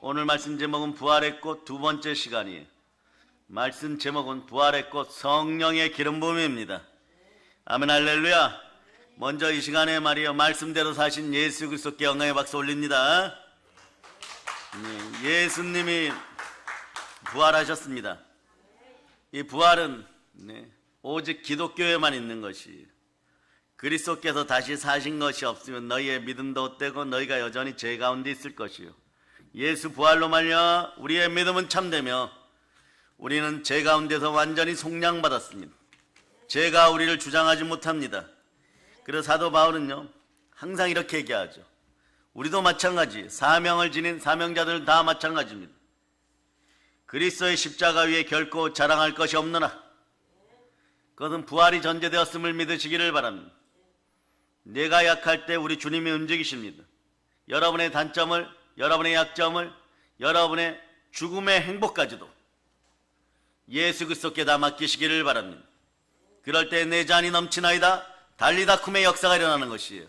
오늘 말씀 제목은 부활의 꽃 두 번째 시간이에요. 말씀 제목은 부활의 꽃 성령의 기름 부음입니다. 아멘 할렐루야. 먼저 이 시간에 말이요 말씀대로 사신 예수 그리스도께 영광의 박수 올립니다. 예수님이 부활하셨습니다. 이 부활은 오직 기독교에만 있는 것이에요. 그리스도께서 다시 사신 것이 없으면 너희의 믿음도 헛되고 너희가 여전히 죄 가운데 있을 것이요. 예수 부활로 말려 우리의 믿음은 참되며 우리는 죄 가운데서 완전히 속량받았습니다. 죄가 우리를 주장하지 못합니다. 그래서 사도 바울은요 항상 이렇게 얘기하죠. 우리도 마찬가지, 사명을 지닌 사명자들은 다 마찬가지입니다. 그리스도의 십자가 위에 결코 자랑할 것이 없느나 그것은 부활이 전제되었음을 믿으시기를 바랍니다. 내가 약할 때 우리 주님이 움직이십니다. 여러분의 단점을, 여러분의 약점을, 여러분의 죽음의 행복까지도 예수 그리스도께 다 맡기시기를 바랍니다. 그럴 때 내 잔이 넘치나이다 달리다쿰의 역사가 일어나는 것이에요.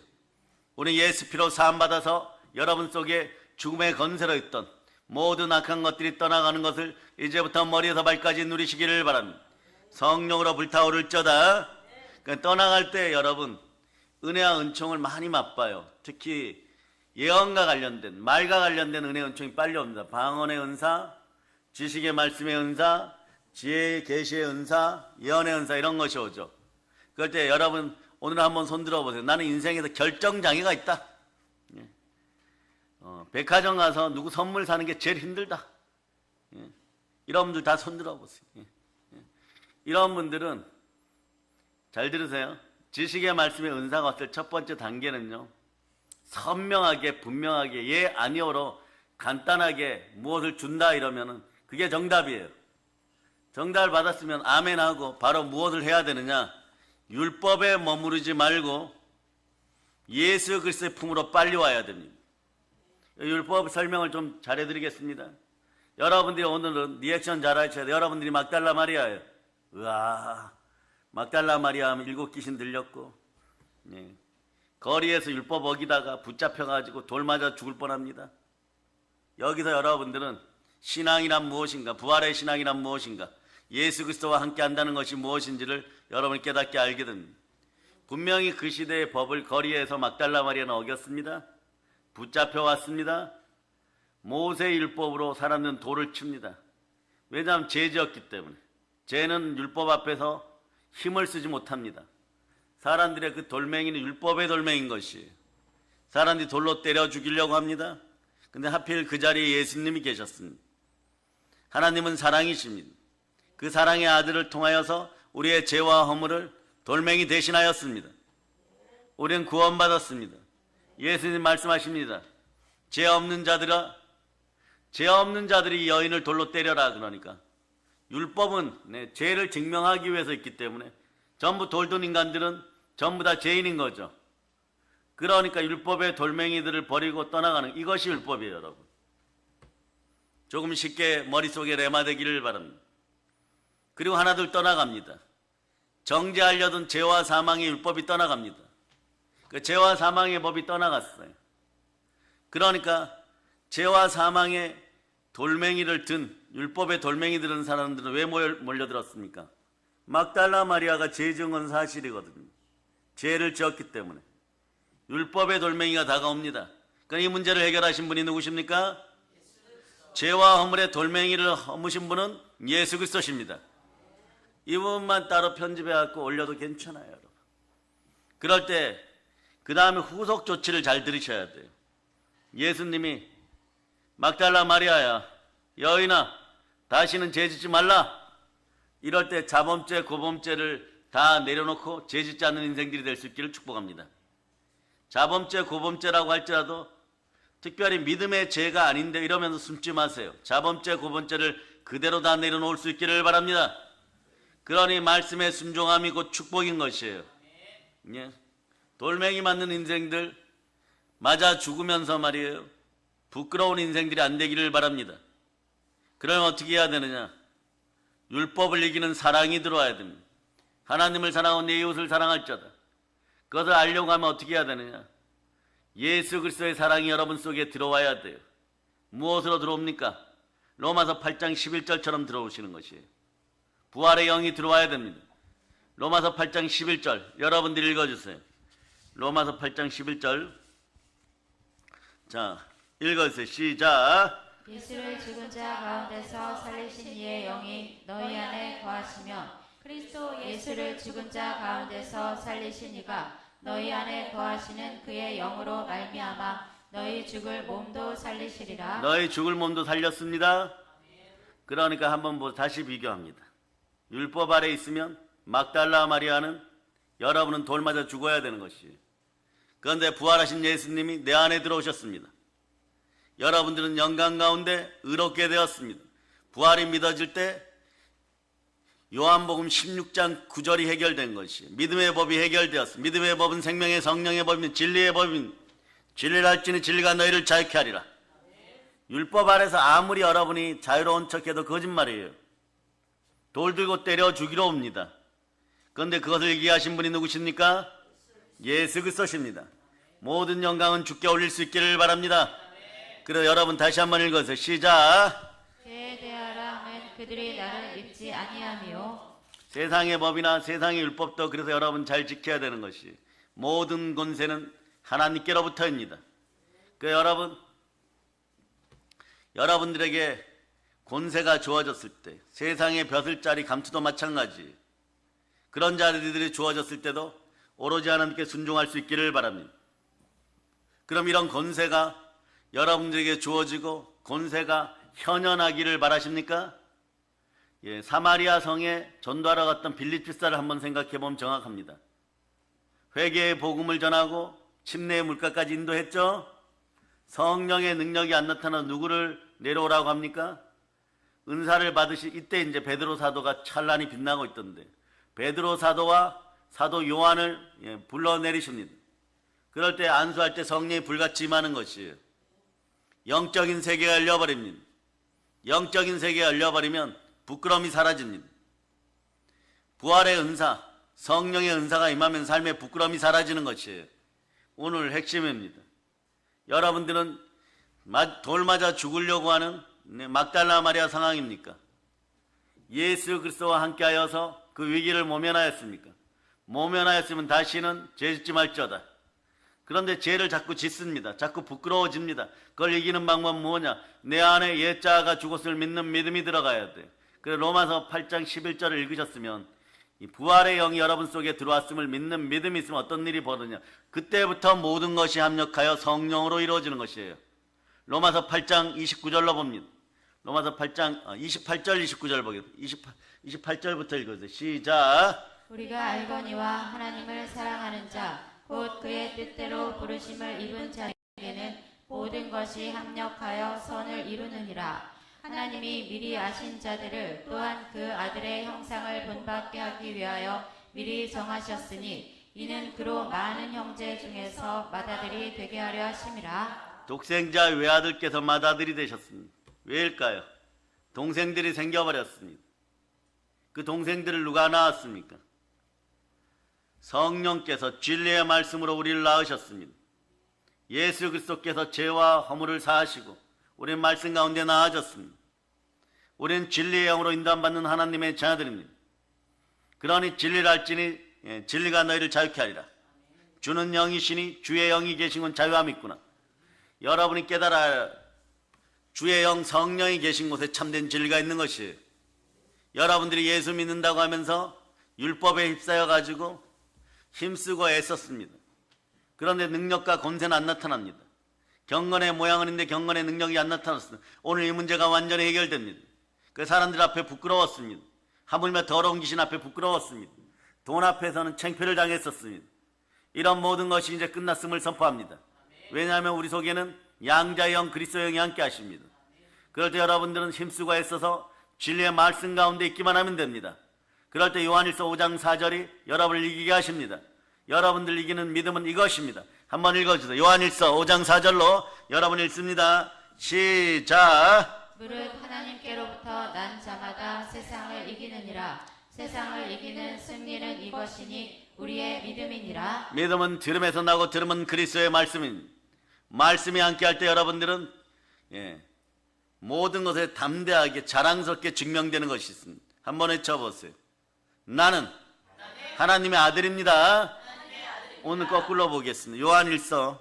우리 예수 피로 사함받아서 여러분 속에 죽음의 건세로 있던 모든 악한 것들이 떠나가는 것을 이제부터 머리에서 발까지 누리시기를 바랍니다. 성령으로 불타오를 쩌다. 떠나갈 때 여러분 은혜와 은총을 많이 맛봐요. 특히 예언과 관련된, 말과 관련된 은혜 은총이 빨리 옵니다. 방언의 은사, 지식의 말씀의 은사, 지혜의 계시의 은사, 예언의 은사 이런 것이 오죠. 그럴 때 여러분 오늘 한번 손 들어보세요. 나는 인생에서 결정장애가 있다. 백화점 가서 누구 선물 사는 게 제일 힘들다. 이런 분들 다 손 들어보세요. 이런 분들은 잘 들으세요. 지식의 말씀의 은사가 왔을 첫 번째 단계는요 선명하게 분명하게 예 아니오로 간단하게 무엇을 준다 이러면은 그게 정답이에요. 정답을 받았으면 아멘 하고 바로 무엇을 해야 되느냐, 율법에 머무르지 말고 예수 그리스도의 품으로 빨리 와야 됩니다. 율법 설명을 좀 잘해드리겠습니다. 여러분들이 오늘은 리액션 잘하셔야 돼요. 여러분들이 막달라 마리아예요. 으아, 막달라 마리아 하면 7 귀신 들렸고 거리에서 율법 어기다가 붙잡혀가지고 돌 맞아 죽을 뻔합니다. 여기서 여러분들은 신앙이란 무엇인가, 부활의 신앙이란 무엇인가, 예수 그리스도와 함께 한다는 것이 무엇인지를 여러분이 깨닫게 알게 됩니다. 분명히 그 시대의 법을 거리에서 막달라 마리아는 어겼습니다. 붙잡혀왔습니다. 모세의 율법으로 사람들은 돌을 칩니다. 왜냐하면 죄지었기 때문에. 죄는 율법 앞에서 힘을 쓰지 못합니다. 사람들의 그 돌멩이는 율법의 돌멩이인 것이에요. 사람들이 돌로 때려 죽이려고 합니다. 근데 하필 그 자리에 예수님이 계셨습니다. 하나님은 사랑이십니다. 그 사랑의 아들을 통하여서 우리의 죄와 허물을 돌멩이 대신하였습니다. 우리는 구원받았습니다. 예수님 말씀하십니다. 죄 없는 자들아, 죄 없는 자들이 여인을 돌로 때려라. 그러니까 율법은 죄를 증명하기 위해서 있기 때문에 전부 돌던 인간들은 전부 다 죄인인 거죠. 그러니까 율법의 돌멩이들을 버리고 떠나가는 이것이 율법이에요. 여러분 조금 쉽게 머릿속에 레마되기를 바랍니다. 그리고 하나둘 떠나갑니다. 정죄하려던 죄와 사망의 율법이 떠나갑니다. 그 죄와 사망의 법이 떠나갔어요. 그러니까 죄와 사망의 돌멩이를 든 율법의 돌멩이 들은 사람들은 왜 몰려들었습니까? 막달라 마리아가 죄 지은 건 사실이거든요. 죄를 지었기 때문에 율법의 돌멩이가 다가옵니다. 그러니까 이 문제를 해결하신 분이 누구십니까? 죄와 허물의 돌멩이를 허무신 분은 예수 그리스도십니다. 이 부분만 따로 편집해갖고 올려도 괜찮아요. 여러분. 그럴 때 그 다음에 후속 조치를 잘 들으셔야 돼요. 예수님이 막달라 마리아야, 여인아, 다시는 죄 짓지 말라. 이럴 때 자범죄, 고범죄를 다 내려놓고 죄 짓지 않는 인생들이 될 수 있기를 축복합니다. 자범죄, 고범죄라고 할지라도 특별히 믿음의 죄가 아닌데 이러면서 숨지 마세요. 자범죄, 고범죄를 그대로 다 내려놓을 수 있기를 바랍니다. 그러니 말씀의 순종함이 곧 축복인 것이에요. 예. 돌멩이 맞는 인생들 맞아 죽으면서 말이에요. 부끄러운 인생들이 안 되기를 바랍니다. 그러면 어떻게 해야 되느냐? 율법을 이기는 사랑이 들어와야 됩니다. 하나님을 사랑하고 내 이웃을 사랑할 자다. 그것을 알려고 하면 어떻게 해야 되느냐? 예수 그리스도의 사랑이 여러분 속에 들어와야 돼요. 무엇으로 들어옵니까? 로마서 8장 11절처럼 들어오시는 것이에요. 부활의 영이 들어와야 됩니다. 로마서 8장 11절 여러분들이 읽어주세요. 로마서 8장 11절 자 읽어주세요. 시작. 예수를 죽은 자 가운데서 살리신 이의 영이 너희 안에 거하시면 그리스도 예수를 죽은 자 가운데서 살리신 이가 너희 안에 거하시는 그의 영으로 말미암아 너희 죽을 몸도 살리시리라. 너희 죽을 몸도 살렸습니다. 그러니까 한번 다시 비교합니다. 율법 아래 있으면 막달라 마리아는 여러분은 돌 맞아 죽어야 되는 것이에요. 그런데 부활하신 예수님이 내 안에 들어오셨습니다. 여러분들은 영광 가운데 의롭게 되었습니다. 부활이 믿어질 때 요한복음 16장 9절이 해결된 것이에요. 믿음의 법이 해결되었습니다. 믿음의 법은 생명의 성령의 법이며 진리의 법입니다. 진리를 알지니 진리가 너희를 자유케 하리라. 율법 아래서 아무리 여러분이 자유로운 척해도 거짓말이에요. 돌 들고 때려 죽이러 옵니다. 그런데 그것을 얘기하신 분이 누구십니까? 예수 그리스도십니다. 모든 영광은 주께 올릴 수 있기를 바랍니다. 그래서 여러분 다시 한번 읽어서 시작. 죄에 대하라 하면 그들이 나를 믿지 아니하며. 세상의 법이나 세상의 율법도 그래서 여러분 잘 지켜야 되는 것이 모든 권세는 하나님께로부터입니다. 그 여러분들에게 권세가 주어졌을 때 세상의 벼슬자리 감투도 마찬가지 그런 자리들이 주어졌을 때도 오로지 하나님께 순종할 수 있기를 바랍니다. 그럼 이런 권세가 여러분들에게 주어지고 권세가 현현하기를 바라십니까? 예, 사마리아 성에 전도하러 갔던 빌립 집사를 한번 생각해 보면 정확합니다. 회개의 복음을 전하고 침례의 물가까지 인도했죠. 성령의 능력이 안 나타나 누구를 내려오라고 합니까? 은사를 받으시 이때 이제 베드로 사도가 찬란히 빛나고 있던데 베드로 사도와 사도 요한을 불러내리십니다. 그럴 때 안수할 때 성령이 불같이 임하는 것이에요. 영적인 세계가 열려버립니다. 영적인 세계가 열려버리면 부끄러움이 사라집니다. 부활의 은사, 성령의 은사가 임하면 삶의 부끄러움이 사라지는 것이에요. 오늘 핵심입니다. 여러분들은 돌 맞아 죽으려고 하는 막달라 마리아 상황입니까? 예수 그리스도와 함께하여서 그 위기를 모면하였습니까? 모면하였으면 다시는 죄짓지 말지어다. 그런데 죄를 자꾸 짓습니다. 자꾸 부끄러워집니다. 그걸 이기는 방법은 뭐냐? 내 안에 옛자가 죽었을 믿는 믿음이 들어가야 돼. 그래서 로마서 8장 11절을 읽으셨으면 이 부활의 영이 여러분 속에 들어왔음을 믿는 믿음이 있으면 어떤 일이 벌어지냐? 그때부터 모든 것이 합력하여 성령으로 이루어지는 것이에요. 로마서 8장 29절로 봅니다. 로마서 8장 28절 29절 보겠습니다. 28절부터 읽어주세요. 시작. 우리가 알거니와 하나님을 사랑하는 자 곧 그의 뜻대로 부르심을 입은 자에게는 모든 것이 합력하여 선을 이루느니라. 하나님이 미리 아신 자들을 또한 그 아들의 형상을 본받게 하기 위하여 미리 정하셨으니 이는 그로 많은 형제 중에서 맏아들이 되게 하려 하심이라. 독생자 외아들께서 맏아들이 되셨습니다. 왜일까요? 동생들이 생겨버렸습니다. 그 동생들을 누가 낳았습니까? 성령께서 진리의 말씀으로 우리를 낳으셨습니다. 예수 그리스도께서 죄와 허물을 사하시고 우리는 말씀 가운데 나아졌습니다. 우리는 진리의 영으로 인도받는 하나님의 자녀들입니다. 그러니 진리를 알지니 진리가 너희를 자유케 하리라. 주는 영이시니 주의 영이 계신 건 자유함이 있구나. 여러분이 깨달아야 주의 영 성령이 계신 곳에 참된 진리가 있는 것이에요. 여러분들이 예수 믿는다고 하면서 율법에 휩싸여 가지고 힘쓰고 애썼습니다. 그런데 능력과 권세는 안 나타납니다. 경건의 모양은 있는데 경건의 능력이 안 나타났습니다. 오늘 이 문제가 완전히 해결됩니다. 그 사람들 앞에 부끄러웠습니다. 하물며 더러운 귀신 앞에 부끄러웠습니다. 돈 앞에서는 창피를 당했었습니다. 이런 모든 것이 이제 끝났음을 선포합니다. 왜냐하면 우리 속에는 양자의 영 그리스도의 영이 함께 하십니다. 그럴 때 여러분들은 힘쓰고 애써서 진리의 말씀 가운데 있기만 하면 됩니다. 그럴 때 요한일서 5장 4절이 여러분을 이기게 하십니다. 여러분들 이기는 믿음은 이것입니다. 한번 읽어주세요. 요한일서 5장 4절로 여러분 읽습니다. 시작. 무릇 하나님께로부터 난 자마다 세상을 이기느니라. 세상을 이기는 승리는 이것이니 우리의 믿음이니라. 믿음은 들음에서 나고 들음은 그리스도의 말씀입니다. 말씀이 함께할 때 여러분들은 모든 것에 담대하게 자랑스럽게 증명되는 것이 있습니다. 한번 외쳐보세요. 나는 하나님의 아들입니다. 오늘 거꾸로 보겠습니다. 요한일서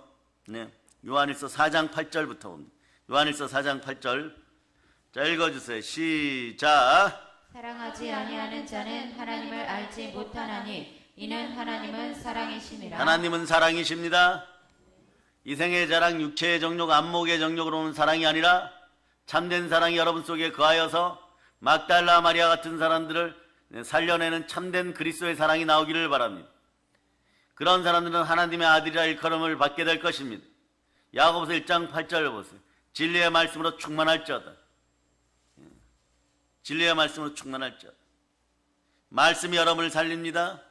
4장 8절부터 봅니다. 요한일서 4장 8절. 자, 읽어주세요. 시작. 사랑하지 아니하는 자는 하나님을 알지 못하나니 이는 하나님은 사랑이심이라. 하나님은 사랑이십니다. 이생의 자랑, 육체의 정욕, 안목의 정욕으로 오는 사랑이 아니라 참된 사랑이 여러분 속에 거하여서 막달라 마리아 같은 사람들을 살려내는 참된 그리스도의 사랑이 나오기를 바랍니다. 그런 사람들은 하나님의 아들이라 일컬음을 받게 될 것입니다. 야고보서 1장 8절을 보세요. 진리의 말씀으로 충만할지어다. 진리의 말씀으로 충만할지어다. 말씀이 여러분을 살립니다.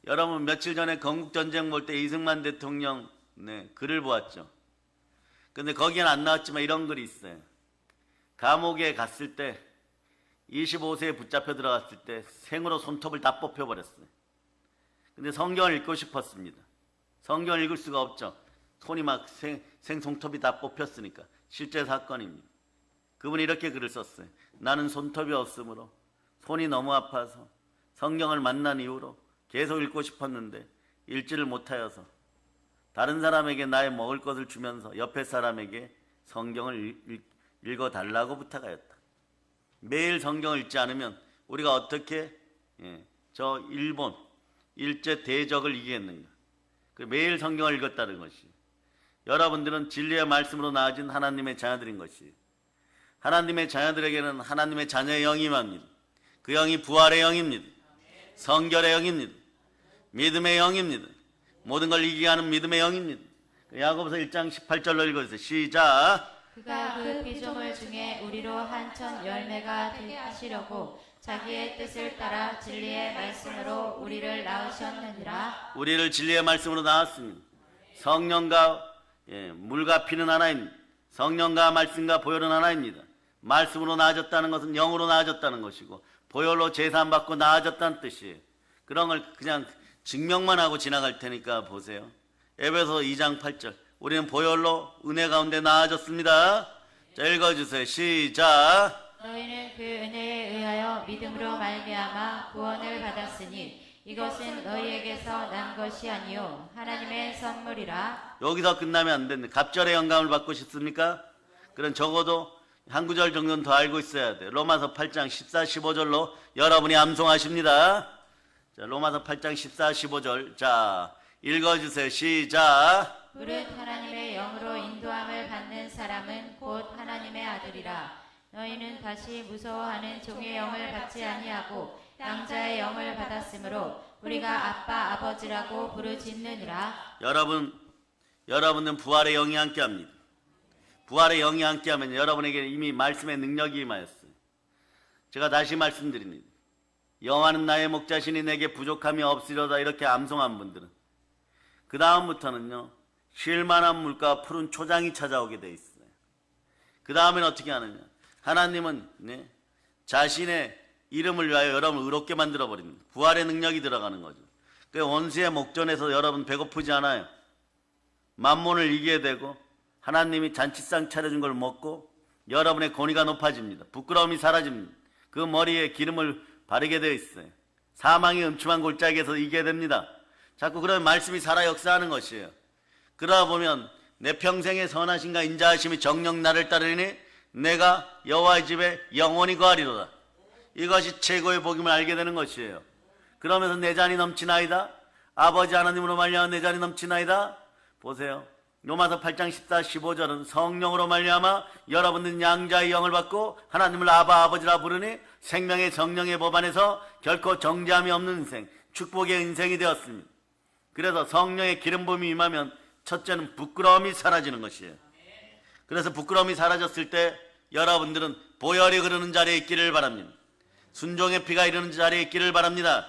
여러분 며칠 전에 건국전쟁 볼 때 이승만 대통령 글을 보았죠. 근데 거기엔 안 나왔지만 이런 글이 있어요. 감옥에 갔을 때 25세에 붙잡혀 들어갔을 때 생으로 손톱을 다 뽑혀버렸어요. 근데 성경을 읽고 싶었습니다. 성경을 읽을 수가 없죠. 손이 막 생손톱이 다 뽑혔으니까. 실제 사건입니다. 그분이 이렇게 글을 썼어요. 나는 손톱이 없으므로 손이 너무 아파서 성경을 만난 이후로 계속 읽고 싶었는데 읽지를 못하여서 다른 사람에게 나의 먹을 것을 주면서 옆에 사람에게 성경을 읽어달라고 부탁하였다. 매일 성경을 읽지 않으면 우리가 어떻게 저 일본 일제 대적을 이기겠는가. 매일 성경을 읽었다는 것이 여러분들은 진리의 말씀으로 나아진 하나님의 자녀들인 것이 하나님의 자녀들에게는 하나님의 자녀의 영이 임합니다. 그 영이 부활의 영입니다. 성결의 영입니다. 믿음의 영입니다. 모든 걸 이기게 하는 믿음의 영입니다. 야고보서 1장 18절로 읽어주세요. 시작. 그가 그 피조물 중에 우리로 한천 열매가 되게 하시려고 자기의 뜻을 따라 진리의 말씀으로 우리를 낳으셨느니라. 우리를 진리의 말씀으로 낳았습니다. 성령과 물과 피는 하나입니다. 성령과 말씀과 보혈은 하나입니다. 말씀으로 나아졌다는 것은 영으로 나아졌다는 것이고 보혈로 제사함받고 나아졌다는 뜻이에요. 그런 걸 그냥 증명만 하고 지나갈 테니까 보세요. 에베소 2장 8절. 우리는 보혈로 은혜 가운데 나아졌습니다. 자, 읽어주세요. 시작. 너희는 그 은혜에 의하여 믿음으로 말미암아 구원을 받았으니 이것은 너희에게서 난 것이 아니요 하나님의 선물이라. 여기서 끝나면 안 됩니다. 갑절의 영감을 받고 싶습니까? 그럼 적어도 한 구절 정도는 더 알고 있어야 돼요. 로마서 8장 14, 15절로 여러분이 암송하십니다. 자, 로마서 8장 14, 15절. 자, 읽어주세요. 시작. 무릇 하나님의 영으로 인도함을 받는 사람은 곧 하나님의 아들이라. 너희는 다시 무서워하는 종의 영을 받지 아니하고 양자의 영을 받았으므로 우리가 아빠 아버지라고 부르짖느니라. 여러분은 부활의 영이 함께합니다. 부활의 영이 함께하면 여러분에게 이미 말씀의 능력이 임하였어요. 제가 다시 말씀드립니다. 여호와는 나의 목자시니 내게 부족함이 없으려다 이렇게 암송한 분들은 그 다음부터는요 쉴만한 물과 푸른 초장이 찾아오게 돼 있어요. 그 다음엔 어떻게 하느냐. 하나님은 자신의 이름을 위하여 여러분을 의롭게 만들어 버립니다. 부활의 능력이 들어가는 거죠. 그 원수의 목전에서 여러분 배고프지 않아요. 만몬을 이기게 되고 하나님이 잔치상 차려준 걸 먹고 여러분의 권위가 높아집니다. 부끄러움이 사라집니다. 그 머리에 기름을 바르게 되어 있어요. 사망의 음침한 골짜기에서 이기게 됩니다. 자꾸 그런 말씀이 살아 역사하는 것이에요. 그러다 보면 내 평생의 선하심과 인자하심이 정녕 나를 따르니 내가 여호와의 집에 영원히 거하리로다. 이것이 최고의 복임을 알게 되는 것이에요. 그러면서 내 잔이 넘치나이다. 아버지 하나님으로 말미암아 내 잔이 넘치나이다. 보세요. 로마서 8장 14, 15절은 성령으로 말미암아 여러분은 양자의 영을 받고 하나님을 아바 아버지라 부르니 생명의 성령의 법 안에서 결코 정죄함이 없는 인생, 축복의 인생이 되었습니다. 그래서 성령의 기름 부음이 임하면 첫째는 부끄러움이 사라지는 것이에요. 그래서 부끄러움이 사라졌을 때 여러분들은 보혈이 흐르는 자리에 있기를 바랍니다. 순종의 피가 흐르는 자리에 있기를 바랍니다.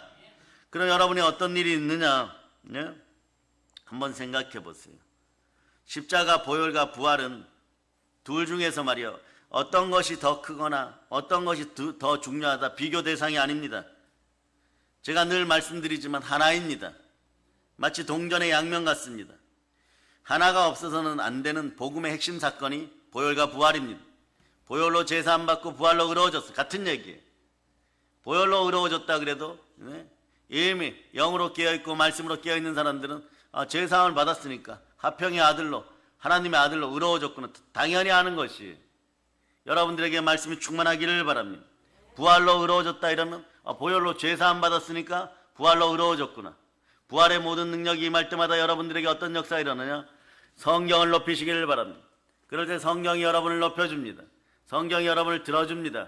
그럼 여러분이 어떤 일이 있느냐? 한번 생각해 보세요. 십자가, 보혈과 부활은 둘 중에서 말이요 어떤 것이 더 크거나 어떤 것이 더 중요하다 비교 대상이 아닙니다. 제가 늘 말씀드리지만 하나입니다. 마치 동전의 양면 같습니다. 하나가 없어서는 안 되는 복음의 핵심 사건이 보혈과 부활입니다. 보혈로 제사 안 받고 부활로 의로워졌어. 같은 얘기예요. 보혈로 의로워졌다 그래도 이미 영으로 깨어있고 말씀으로 깨어있는 사람들은 제사함을 받았으니까 화평의 아들로 하나님의 아들로 의로워졌구나. 당연히 아는 것이 여러분들에게 말씀이 충만하기를 바랍니다. 부활로 의로워졌다 이러면 보혈로 제사함 받았으니까 부활로 의로워졌구나. 부활의 모든 능력이 임할 때마다 여러분들에게 어떤 역사가 일어나냐? 성경을 높이시기를 바랍니다. 그럴 때 성경이 여러분을 높여줍니다. 성경이 여러분을 들어줍니다.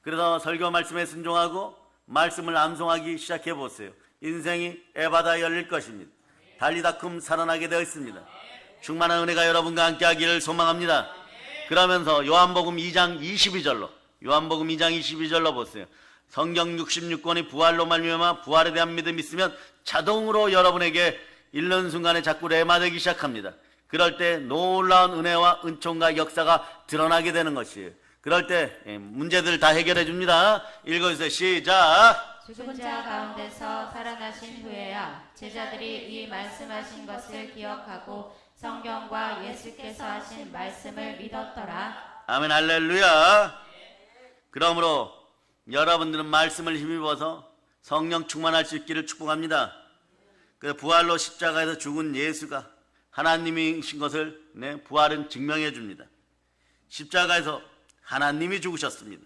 그래서 설교 말씀에 순종하고 말씀을 암송하기 시작해 보세요. 인생이 에바다 열릴 것입니다. 달리다큼 살아나게 되어 있습니다. 충만한 은혜가 여러분과 함께 하기를 소망합니다. 그러면서 요한복음 2장 22절로 보세요. 성경 66권이 부활로 말미암아 부활에 대한 믿음이 있으면 자동으로 여러분에게 읽는 순간에 자꾸 레마되기 시작합니다. 그럴 때 놀라운 은혜와 은총과 역사가 드러나게 되는 것이에요. 그럴 때 문제들 다 해결해 줍니다. 읽어주세요. 시작. 죽은 자 가운데서 살아나신 후에야 제자들이 이 말씀하신 것을 기억하고 성경과 예수께서 하신 말씀을 믿었더라. 아멘. 할렐루야. 그러므로 여러분들은 말씀을 힘입어서 성령 충만할 수 있기를 축복합니다. 그 부활로 십자가에서 죽은 예수가 하나님이신 것을 부활은 증명해 줍니다. 십자가에서 하나님이 죽으셨습니다.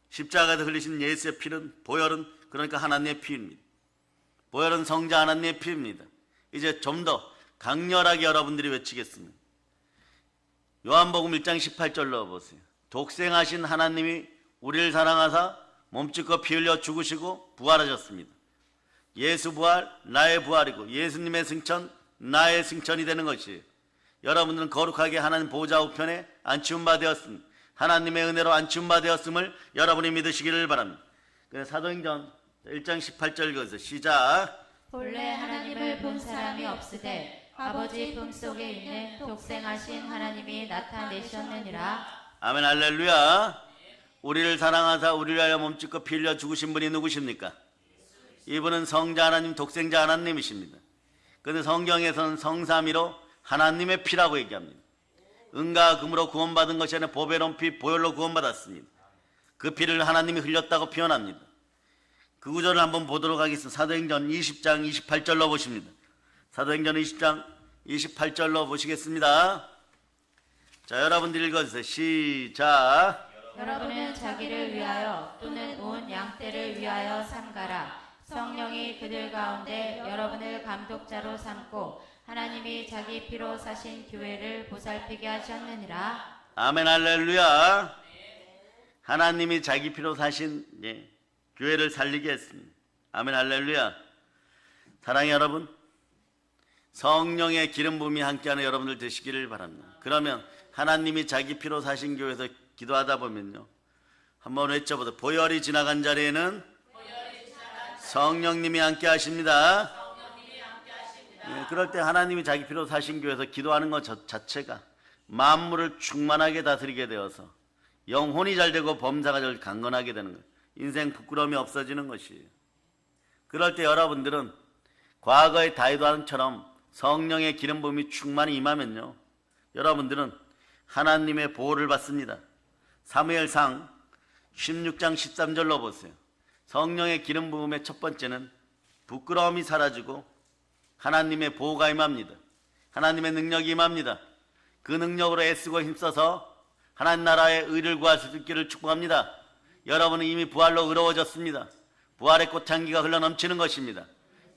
십자가에서 흘리신 예수의 피는 보혈은 그러니까 하나님의 피입니다. 보혈은 성자 하나님의 피입니다. 이제 좀 더 강렬하게 여러분들이 외치겠습니다. 요한복음 1장 18절로 보세요. 독생하신 하나님이 우리를 사랑하사 몸짓고 피 흘려 죽으시고 부활하셨습니다. 예수 부활 나의 부활이고 예수님의 승천 나의 승천이 되는 것이에요. 여러분들은 거룩하게 하나님 보좌 우편에 안치운 바 되었습니다. 하나님의 은혜로 안치운 바 되었음을 여러분이 믿으시기를 바랍니다. 사도행전 1장 18절 거기서 시작. 본래 하나님을 본 사람이 없으되 아버지 품속에 있는 독생하신 하나님이 나타내셨느니라. 아멘. 할렐루야. 우리를 사랑하사 우리를 위하여 몸짓고 피 흘려 죽으신 분이 누구십니까? 이분은 성자 하나님 독생자 하나님이십니다. 그런데 성경에서는 성삼위로 하나님의 피라고 얘기합니다. 은과 금으로 구원받은 것이 아니라 보배로운 피 보혈로 구원받았습니다. 그 피를 하나님이 흘렸다고 표현합니다. 그 구절을 한번 보도록 하겠습니다. 사도행전 20장 28절로 보십니다. 사도행전 20장 28절로 보시겠습니다. 자, 여러분들 읽어주세요. 시작. 여러분은 자기를 위하여 또는 온 양떼를 위하여 삼가라. 성령이 그들 가운데 여러분을 감독자로 삼고 하나님이 자기 피로 사신 교회를 보살피게 하셨느니라. 아멘. 할렐루야. 하나님이 자기 피로 사신 교회를 살리게 했습니다. 아멘. 할렐루야. 사랑의 여러분, 성령의 기름 부음이 함께하는 여러분들 되시기를 바랍니다. 그러면 하나님이 자기 피로 사신 교회에서 기도하다 보면요, 한번 외쳐보세요. 보혈이 지나간 자리에는 성령님이 함께 하십니다. 그럴 때 하나님이 자기 피로 사신 교회에서 기도하는 것 자체가 만물을 충만하게 다스리게 되어서 영혼이 잘 되고 범사가 잘 강건하게 되는 거예요. 인생 부끄러움이 없어지는 것이에요. 그럴 때 여러분들은 과거의 다윗왕처럼 성령의 기름 부음이 충만히 임하면요, 여러분들은 하나님의 보호를 받습니다. 사무엘상 16장 13절로 보세요. 성령의 기름 부음의 첫 번째는 부끄러움이 사라지고 하나님의 보호가 임합니다. 하나님의 능력이 임합니다. 그 능력으로 애쓰고 힘써서 하나님 나라의 의를 구할 수 있기를 축복합니다. 여러분은 이미 부활로 의로워졌습니다. 부활의 꽃향기가 흘러넘치는 것입니다.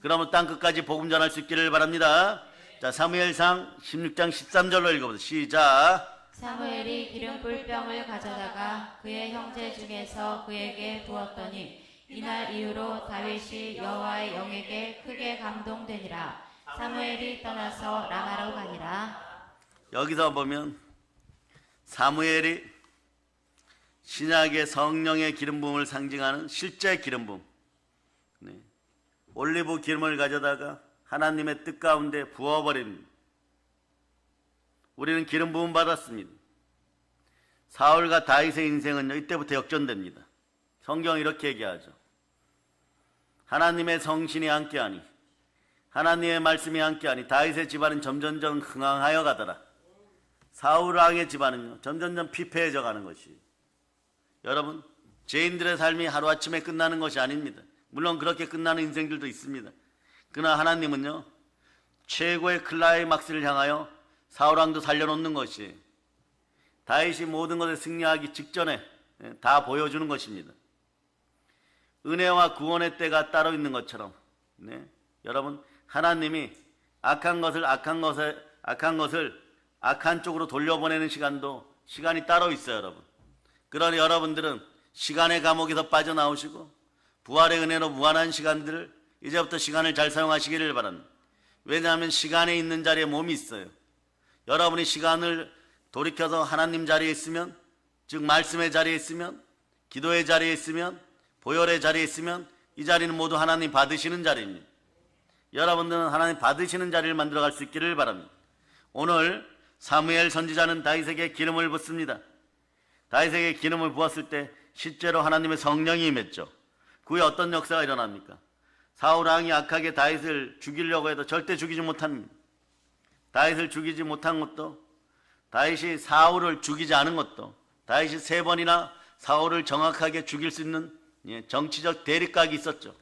그러면 땅끝까지 복음 전할 수 있기를 바랍니다. 자, 사무엘상 16장 13절로 읽어보세요. 시작. 사무엘이 기름 뿔병을 가져다가 그의 형제 중에서 그에게 부었더니 이날 이후로 다윗이 여호와의 영에게 크게 감동되니라. 사무엘이 떠나서 라마로 가니라. 여기서 보면 사무엘이 신약의 성령의 기름 부음을 상징하는 실제 기름 부음, 올리브 기름을 가져다가 하나님의 뜻 가운데 부어버립니다. 우리는 기름 부음 받았습니다. 사울과 다윗의 인생은 이때부터 역전됩니다. 성경은 이렇게 얘기하죠. 하나님의 성신이 함께하니, 하나님의 말씀이 함께하니 다윗의 집안은 점점점 흥황하여 가더라. 사울 왕의 집안은요 점점점 피폐해져 가는 것이, 여러분 죄인들의 삶이 하루아침에 끝나는 것이 아닙니다. 물론 그렇게 끝나는 인생들도 있습니다. 그러나 하나님은요 최고의 클라이막스를 향하여 사울 왕도 살려놓는 것이, 다윗이 모든 것에 승리하기 직전에 다 보여주는 것입니다. 은혜와 구원의 때가 따로 있는 것처럼, 여러분 하나님이 악한 것을 악한 쪽으로 돌려보내는 시간이 따로 있어요, 여러분. 그러니 여러분들은 시간의 감옥에서 빠져나오시고 부활의 은혜로 무한한 시간들을 이제부터 시간을 잘 사용하시기를 바랍니다. 왜냐하면 시간에 있는 자리에 몸이 있어요. 여러분이 시간을 돌이켜서 하나님 자리에 있으면, 즉 말씀의 자리에 있으면, 기도의 자리에 있으면, 보혈의 자리에 있으면 이 자리는 모두 하나님 받으시는 자리입니다. 여러분들은 하나님 받으시는 자리를 만들어갈 수 있기를 바랍니다. 오늘 사무엘 선지자는 다윗에게 기름을 붓습니다. 다윗에게 기름을 부었을 때 실제로 하나님의 성령이 임했죠. 그 후에 어떤 역사가 일어납니까? 사울 왕이 악하게 다윗을 죽이려고 해도 절대 죽이지 못합니다. 다윗을 죽이지 못한 것도, 다윗이 사울을 죽이지 않은 것도, 다윗이 3번이나 사울을 정확하게 죽일 수 있는 정치적 대립각이 있었죠.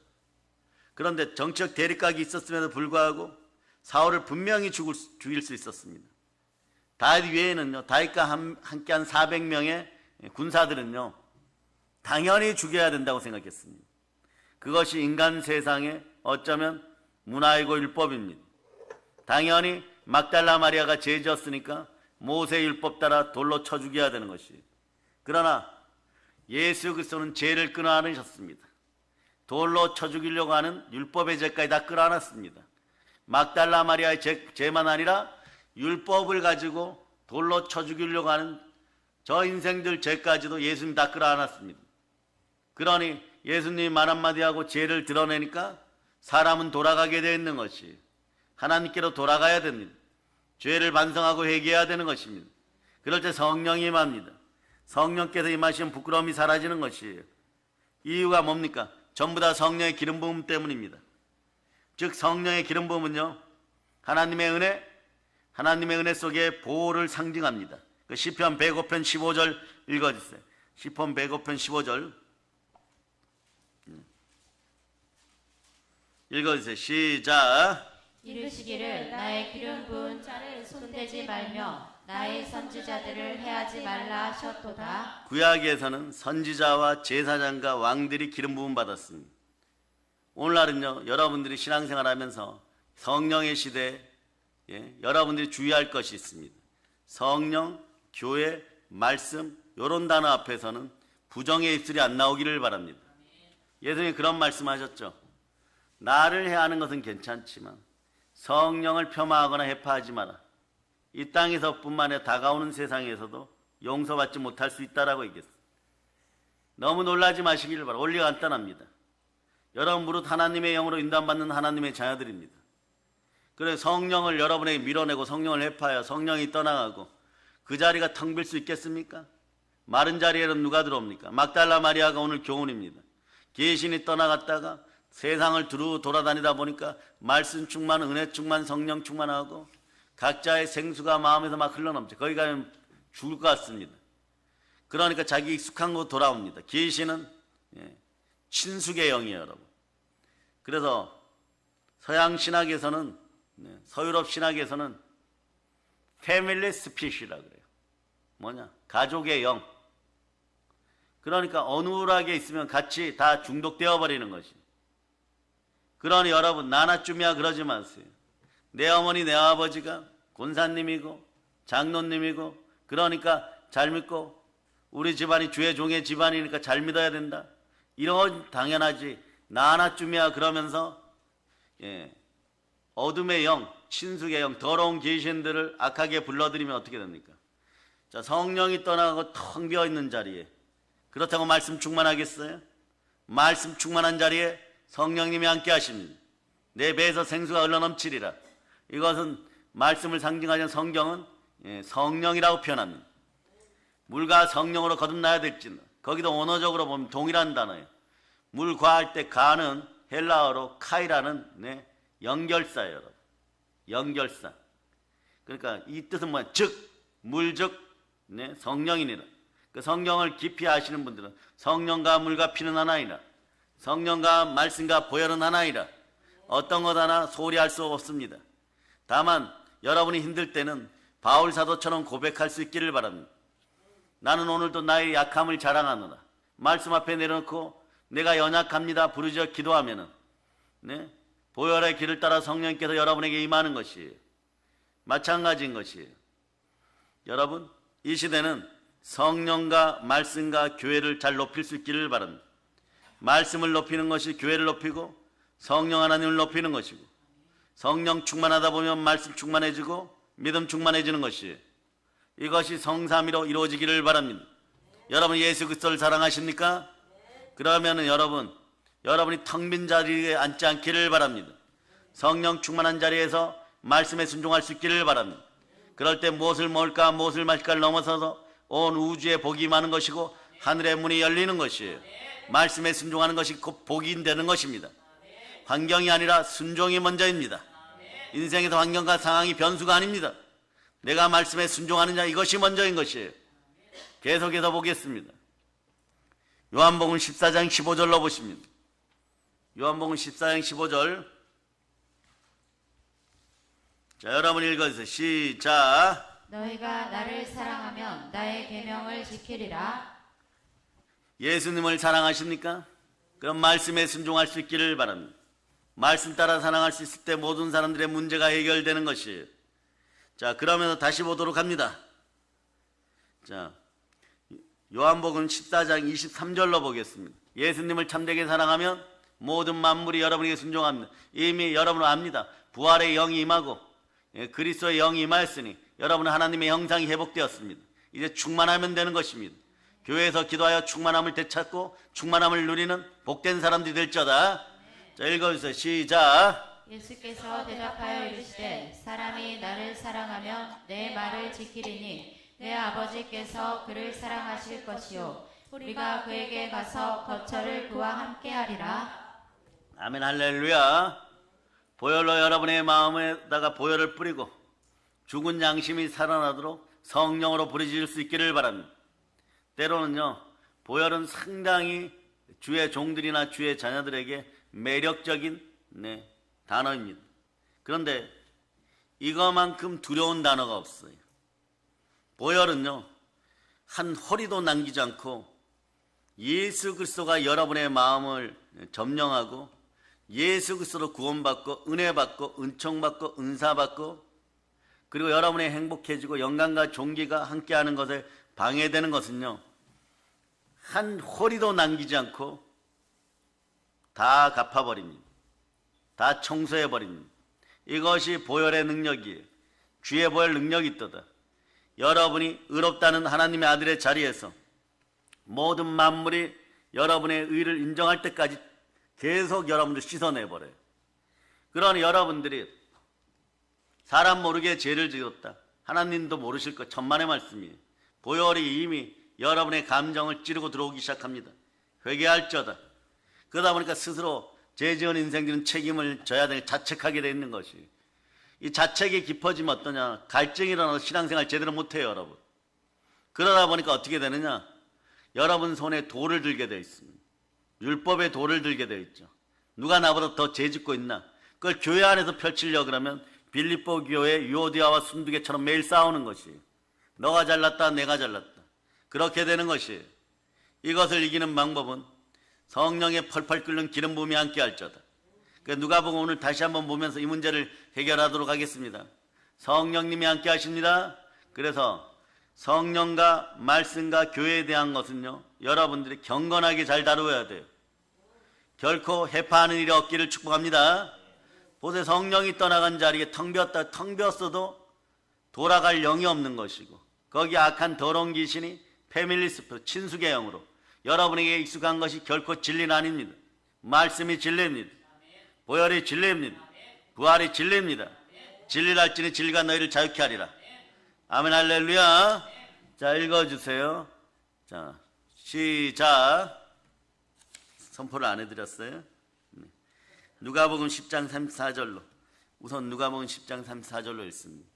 그런데 정치적 대립각이 있었음에도 불구하고 사울을 분명히 죽일 수 있었습니다. 다윗 외에는요, 다윗과 함께한 400명의 군사들은요 당연히 죽여야 된다고 생각했습니다. 그것이 인간 세상의 어쩌면 문화이고 율법입니다. 당연히 막달라 마리아가 죄 지었으니까 모세 율법 따라 돌로 쳐 죽여야 되는 것이, 그러나 예수 그리스도는 죄를 끊어안으셨습니다. 돌로 쳐 죽이려고 하는 율법의 죄까지 다 끌어안았습니다. 막달라 마리아의 죄만 아니라 율법을 가지고 돌로 쳐 죽이려고 하는 저 인생들 죄까지도 예수님 다 끌어안았습니다. 그러니 예수님이 말 한마디 하고 죄를 드러내니까 사람은 돌아가게 되어 있는 것이, 하나님께로 돌아가야 됩니다. 죄를 반성하고 회개해야 되는 것입니다. 그럴 때 성령이 임합니다. 성령께서 임하시면 부끄러움이 사라지는 것이에요. 이유가 뭡니까? 전부 다 성령의 기름 부음 때문입니다. 즉 성령의 기름 부음은요 하나님의 은혜 속에 보호를 상징합니다. 시편 105편 15절 읽어주세요. 시편 105편 15절 읽어주세요. 시작. 이르시기를 나의 기름 부은 자를 손대지 말며 나의 선지자들을 해하지 말라 하셨도다. 구약에서는 선지자와 제사장과 왕들이 기름 부음 받았습니다. 오늘날은요 여러분들이 신앙생활하면서 성령의 시대에 여러분들이 주의할 것이 있습니다. 성령, 교회, 말씀 이런 단어 앞에서는 부정의 입술이 안 나오기를 바랍니다. 예수님이 그런 말씀하셨죠. 나를 해하는 것은 괜찮지만 성령을 폄하하거나 해파하지 마라. 이 땅에서뿐만 아니라 다가오는 세상에서도 용서받지 못할 수 있다라고 얘기했어요. 너무 놀라지 마시기를 바랍니다. 원리가 간단합니다. 여러분 무릇 하나님의 영으로 인도받는 하나님의 자녀들입니다. 그래서 성령을 여러분에게 밀어내고 성령을 해파하여 성령이 떠나가고 그 자리가 텅 빌 수 있겠습니까? 마른 자리에는 누가 들어옵니까? 막달라 마리아가 오늘 교훈입니다. 계신이 떠나갔다가 세상을 두루 돌아다니다 보니까 말씀 충만, 은혜 충만, 성령 충만하고 각자의 생수가 마음에서 막 흘러넘쳐. 거기 가면 죽을 것 같습니다. 그러니까 자기 익숙한 곳 돌아옵니다. 계시는 친숙의 영이에요, 여러분. 그래서 서양 신학에서는, 서유럽 신학에서는 패밀리 스피시라고 그래요. 뭐냐? 가족의 영. 그러니까 어눌하게 있으면 같이 다 중독되어 버리는 것이. 그러니 여러분 나나쯤이야 그러지 마세요. 내 어머니 내 아버지가 권사님이고 장로님이고 그러니까 잘 믿고 우리 집안이 주의 종의 집안이니까 잘 믿어야 된다. 이런 당연하지. 나나쯤이야 그러면서 어둠의 영, 친숙의 영, 더러운 귀신들을 악하게 불러들이면 어떻게 됩니까? 자, 성령이 떠나가고 텅 비어있는 자리에 그렇다고 말씀 충만하겠어요? 말씀 충만한 자리에 성령님이 함께 하십니다. 내 배에서 생수가 흘러넘치리라. 이것은 말씀을 상징하는 성경은 성령이라고 표현합니다. 물과 성령으로 거듭나야 될지는 거기도 언어적으로 보면 동일한 단어예요. 물과 할 때 가는 헬라어로 카이라는 연결사예요. 여러분. 연결사. 그러니까 이 뜻은 뭐야? 즉 물즉 네, 성령이니라. 그 성경을 깊이 아시는 분들은 성령과 물과 피는 하나이라. 성령과 말씀과 보혈은 하나이라. 어떤 것 하나 소홀히할 수 없습니다. 다만 여러분이 힘들 때는 바울 사도처럼 고백할 수 있기를 바랍니다. 나는 오늘도 나의 약함을 자랑하노라. 말씀 앞에 내려놓고 내가 연약합니다 부르짖어 기도하면은 네, 보혈의 길을 따라 성령께서 여러분에게 임하는 것이에요. 마찬가지인 것이에요. 여러분, 이 시대는 성령과 말씀과 교회를 잘 높일 수 있기를 바랍니다. 말씀을 높이는 것이 교회를 높이고 성령 하나님을 높이는 것이고 성령 충만하다 보면 말씀 충만해지고 믿음 충만해지는 것이에요. 이것이 성삼위로 이루어지기를 바랍니다. 여러분 예수 그리스도를 사랑하십니까? 그러면 여러분이 텅 빈 자리에 앉지 않기를 바랍니다. 성령 충만한 자리에서 말씀에 순종할 수 있기를 바랍니다. 그럴 때 무엇을 먹을까 무엇을 마실까를 넘어서서 온 우주에 복이 많은 것이고 하늘의 문이 열리는 것이에요. 말씀에 순종하는 것이 곧 복이 되는 것입니다. 환경이 아니라 순종이 먼저입니다. 인생에서 환경과 상황이 변수가 아닙니다. 내가 말씀에 순종하느냐 이것이 먼저인 것이에요. 계속해서 보겠습니다. 요한복음 14장 15절로 보십니다. 요한복음 14장 15절. 자, 여러분 읽어주세요. 시작. 너희가 나를 사랑하면 나의 계명을 지키리라. 예수님을 사랑하십니까? 그럼 말씀에 순종할 수 있기를 바랍니다. 말씀 따라 사랑할 수 있을 때 모든 사람들의 문제가 해결되는 것이에요. 자, 그러면 다시 보도록 합니다. 자, 요한복음 14장 23절로 보겠습니다. 예수님을 참되게 사랑하면 모든 만물이 여러분에게 순종합니다. 이미 여러분은 압니다. 부활의 영이 임하고 그리스도의 영이 임하였으니 여러분은 하나님의 형상이 회복되었습니다. 이제 충만하면 되는 것입니다. 교회에서 기도하여 충만함을 되찾고 충만함을 누리는 복된 사람들이 될지어다. 자, 읽어주세요. 시작. 예수께서 대답하여 이르시되 사람이 나를 사랑하면 내 말을 지키리니 내 아버지께서 그를 사랑하실 것이요 우리가 그에게 가서 거처를 그와 함께하리라. 아멘. 할렐루야. 보혈로 여러분의 마음에다가 보혈을 뿌리고 죽은 양심이 살아나도록 성령으로 부르짖을 수 있기를 바랍니다. 때로는요, 보혈은 상당히 주의 종들이나 주의 자녀들에게 매력적인 단어입니다. 그런데 이거만큼 두려운 단어가 없어요. 보혈은요, 한 허리도 남기지 않고 예수 그리스도가 여러분의 마음을 점령하고 예수 그리스도로 구원받고 은혜받고 은총받고 은사받고 그리고 여러분이 행복해지고 영광과 존귀가 함께하는 것에 방해되는 것은요, 한 허리도 남기지 않고 다 갚아버립니다. 다 청소해버립니다. 이것이 보혈의 능력이에요. 주의 보혈 능력이 있도다. 여러분이 의롭다는 하나님의 아들의 자리에서 모든 만물이 여러분의 의를 인정할 때까지 계속 여러분들 씻어내버려요. 그러니 여러분들이 사람 모르게 죄를 지었다. 하나님도 모르실 것 천만의 말씀이에요. 보혈이 이미 여러분의 감정을 찌르고 들어오기 시작합니다. 회개할지어다. 그러다 보니까 스스로 죄 지은 인생들은 책임을 져야 되는 자책하게 되어 있는 것이. 이 자책이 깊어지면 어떠냐? 갈증이 일어나서 신앙생활 제대로 못해요, 여러분. 그러다 보니까 어떻게 되느냐? 여러분 손에 돌을 들게 되어 있습니다. 율법의 돌을 들게 되어 있죠. 누가 나보다 더 죄 짓고 있나? 그걸 교회 안에서 펼치려고 그러면 빌립보 교회 유오디아와 순두개처럼 매일 싸우는 것이에요. 너가 잘났다, 내가 잘났다. 그렇게 되는 것이에요. 이것을 이기는 방법은 성령의 펄펄 끓는 기름 부음이 함께 할지어다. 누가복음 오늘 다시 한번 보면서 이 문제를 해결하도록 하겠습니다. 성령님이 함께 하십니다. 그래서 성령과 말씀과 교회에 대한 것은요, 여러분들이 경건하게 잘 다루어야 돼요. 결코 해파하는 일이 없기를 축복합니다. 보세요. 성령이 떠나간 자리에 텅 비었어도 돌아갈 영이 없는 것이고 거기 악한 더러운 귀신이 패밀리스프 친숙의 영으로 여러분에게 익숙한 것이 결코 진리는 아닙니다. 말씀이 진리입니다. 보혈이 진리입니다. 부활이 진리입니다. 진리를 알지니 진리가 너희를 자유케 하리라. 아멘. 할렐루야. 자, 읽어주세요. 자, 시작. 선포를 안 해드렸어요. 누가복음 10장 34절로. 우선 누가복음 10장 34절로 읽습니다.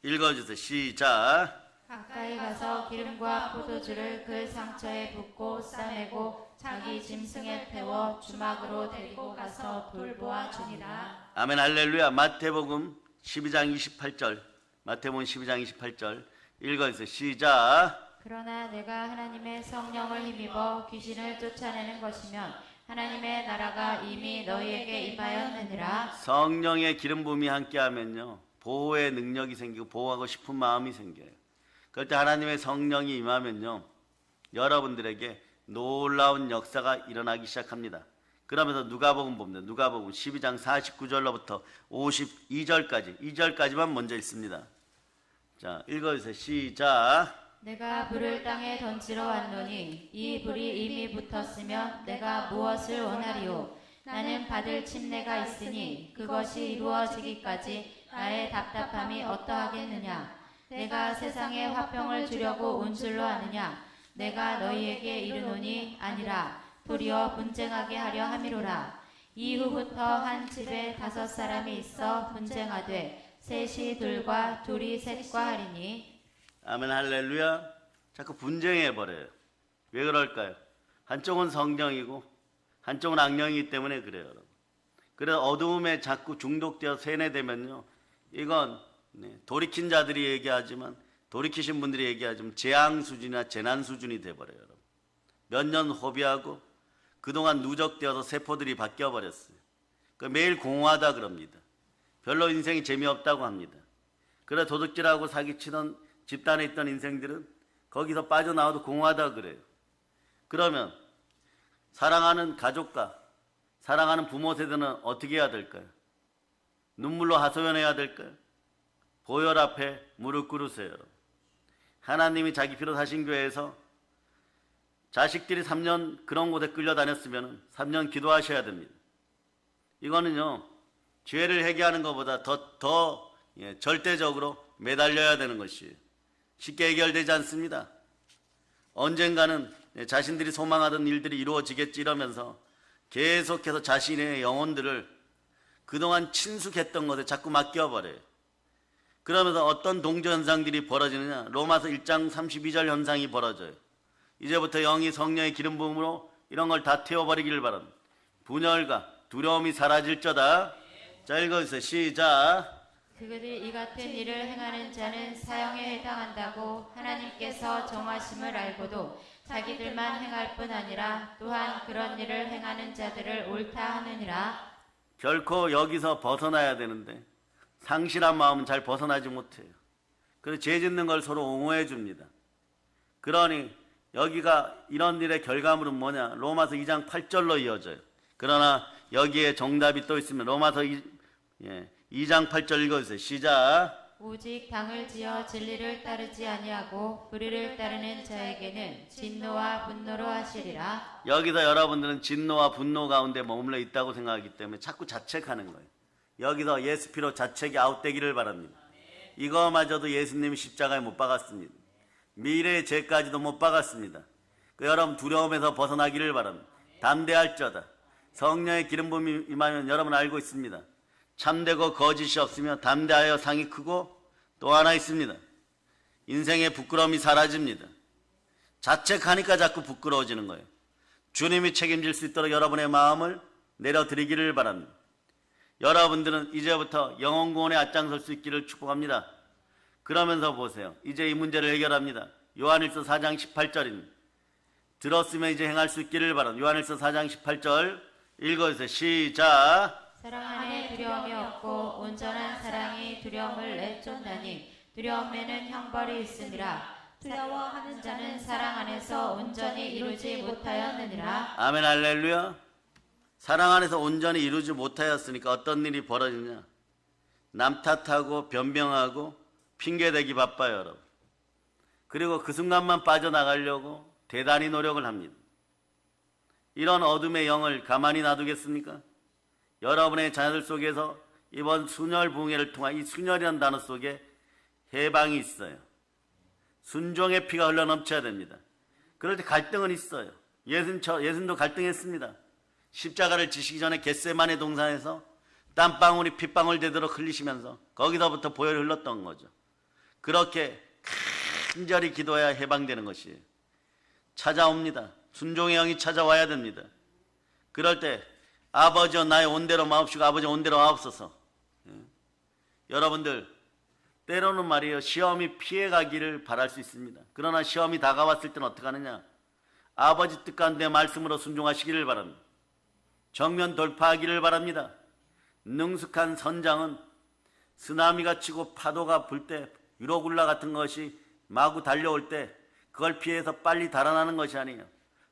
읽어주세요. 시작. 가까이 가서 기름과 포도주를 그 상처에 붓고 싸매고 자기 짐승에 태워 주막으로 데리고 가서 돌보아 주니라. 아멘 할렐루야. 마태복음 12장 28절. 마태복음 12장 28절. 읽어주세요. 시작. 그러나 내가 하나님의 성령을 힘입어 귀신을 쫓아내는 것이면 하나님의 나라가 이미 너희에게 임하였느니라. 성령의 기름 부음이 함께하면요, 보호의 능력이 생기고 보호하고 싶은 마음이 생겨요. 그럴 때 하나님의 성령이 임하면요, 여러분들에게 놀라운 역사가 일어나기 시작합니다. 그러면서 누가복음 봅니다. 누가복음 12장 49절로부터 52절까지, 2절까지만 먼저 읽습니다. 자, 읽어주세요. 시작. 내가 불을 땅에 던지러 왔노니 이 불이 이미 붙었으면 내가 무엇을 원하리요? 나는 받을 침례가 있으니 그것이 이루어지기까지 나의 답답함이 어떠하겠느냐? 내가 세상에 화평을 주려고 온 줄로 아느냐? 내가 너희에게 이르노니 아니라 도리어 분쟁하게 하려 함이로라. 이후부터 한 집에 5사람이 있어 분쟁하되 셋이 둘과 둘이 셋과 하리니. 아멘 할렐루야. 자꾸 분쟁해버려요. 왜 그럴까요? 한쪽은 성령이고 한쪽은 악령이기 때문에 그래요, 여러분. 그래서 어두움에 자꾸 중독되어 세뇌되면요, 이건 돌이킨 자들이 얘기하지만, 돌이키신 분들이 얘기하지만 재앙 수준이나 재난 수준이 돼버려요, 여러분. 몇 년 호비하고 그동안 누적되어서 세포들이 바뀌어버렸어요. 매일 공허하다 그럽니다. 별로 인생이 재미없다고 합니다. 그래 도둑질하고 사기치던 집단에 있던 인생들은 거기서 빠져나와도 공허하다 그래요. 그러면 사랑하는 가족과 사랑하는 부모 세대는 어떻게 해야 될까요? 눈물로 하소연해야 될까요? 보혈 앞에 무릎 꿇으세요. 하나님이 자기 피로 사신 교회에서 자식들이 3년 그런 곳에 끌려다녔으면 3년 기도하셔야 됩니다. 이거는요, 죄를 회개하는 것보다 더 절대적으로 매달려야 되는 것이에요. 쉽게 해결되지 않습니다. 언젠가는 자신들이 소망하던 일들이 이루어지겠지 이러면서 계속해서 자신의 영혼들을 그동안 친숙했던 것에 자꾸 맡겨버려요. 그러면서 어떤 동조현상들이 벌어지느냐? 로마서 1장 32절 현상이 벌어져요. 이제부터 영이 성령의 기름 부음으로 이런 걸 다 태워버리기를 바랍니다. 분열과 두려움이 사라질저다. 자, 읽어주세요. 시작. 그들이 이 같은 일을 행하는 자는 사형에 해당한다고 하나님께서 정하심을 알고도 자기들만 행할 뿐 아니라 또한 그런 일을 행하는 자들을 옳다 하느니라. 결코 여기서 벗어나야 되는데 상실한 마음은 잘 벗어나지 못해요. 그래서 죄 짓는 걸 서로 옹호해 줍니다. 그러니 여기가 이런 일의 결과물은 뭐냐? 로마서 2장 8절로 이어져요. 그러나 여기에 정답이 또 있으면 로마서 2장 8절 읽어주세요. 시작. 오직 당을 지어 진리를 따르지 아니하고 불의를 따르는 자에게는 진노와 분노로 하시리라. 여기서 여러분들은 진노와 분노 가운데 머물러 있다고 생각하기 때문에 자꾸 자책하는 거예요. 여기서 예수 피로 자책이 아웃되기를 바랍니다. 이거마저도 예수님이 십자가에 못 박았습니다. 미래의 죄까지도 못 박았습니다. 여러분 두려움에서 벗어나기를 바랍니다. 담대할저다. 성령의 기름 부음이 임하면 여러분 알고 있습니다. 참되고 거짓이 없으며 담대하여 상이 크고 또 하나 있습니다. 인생의 부끄러움이 사라집니다. 자책하니까 자꾸 부끄러워지는 거예요. 주님이 책임질 수 있도록 여러분의 마음을 내려드리기를 바랍니다. 여러분들은 이제부터 영혼구원에 앞장설 수 있기를 축복합니다. 그러면서 보세요. 이제 이 문제를 해결합니다. 요한일서 4장 18절입니다. 들었으면 이제 행할 수 있기를 바랍니다. 요한일서 4장 18절 읽어주세요. 시작. 사랑 안에 두려움이 없고 온전한 사랑이 두려움을 내쫓나니 두려움에는 형벌이 있음이라. 두려워하는 자는 사랑 안에서 온전히 이루지 못하였느니라. 아멘 할렐루야. 사랑 안에서 온전히 이루지 못하였으니까 어떤 일이 벌어지냐? 남 탓하고 변명하고 핑계대기 바빠요, 여러분. 그리고 그 순간만 빠져나가려고 대단히 노력을 합니다. 이런 어둠의 영을 가만히 놔두겠습니까? 여러분의 자녀들 속에서 이번 순혈 붕괴를 통한 이 순혈이라는 단어 속에 해방이 있어요. 순종의 피가 흘러넘쳐야 됩니다. 그럴 때 갈등은 있어요. 예수님도 갈등했습니다. 십자가를 지시기 전에 겟세마네 동산에서 땀방울이 핏방울 되도록 흘리시면서 거기서부터 보혈이 흘렀던 거죠. 그렇게 간절히 기도해야 해방되는 것이에요. 찾아옵니다. 순종의 영이 찾아와야 됩니다. 그럴 때 아버지여 나의 온대로 마옵시고 아버지 온대로 마옵소서. 여러분들 때로는 말이에요, 시험이 피해가기를 바랄 수 있습니다. 그러나 시험이 다가왔을 때는 어떻게 하느냐? 아버지 뜻과 내 말씀으로 순종하시기를 바랍니다. 정면 돌파하기를 바랍니다. 능숙한 선장은 쓰나미가 치고 파도가 불 때 유로굴라 같은 것이 마구 달려올 때 그걸 피해서 빨리 달아나는 것이 아니에요.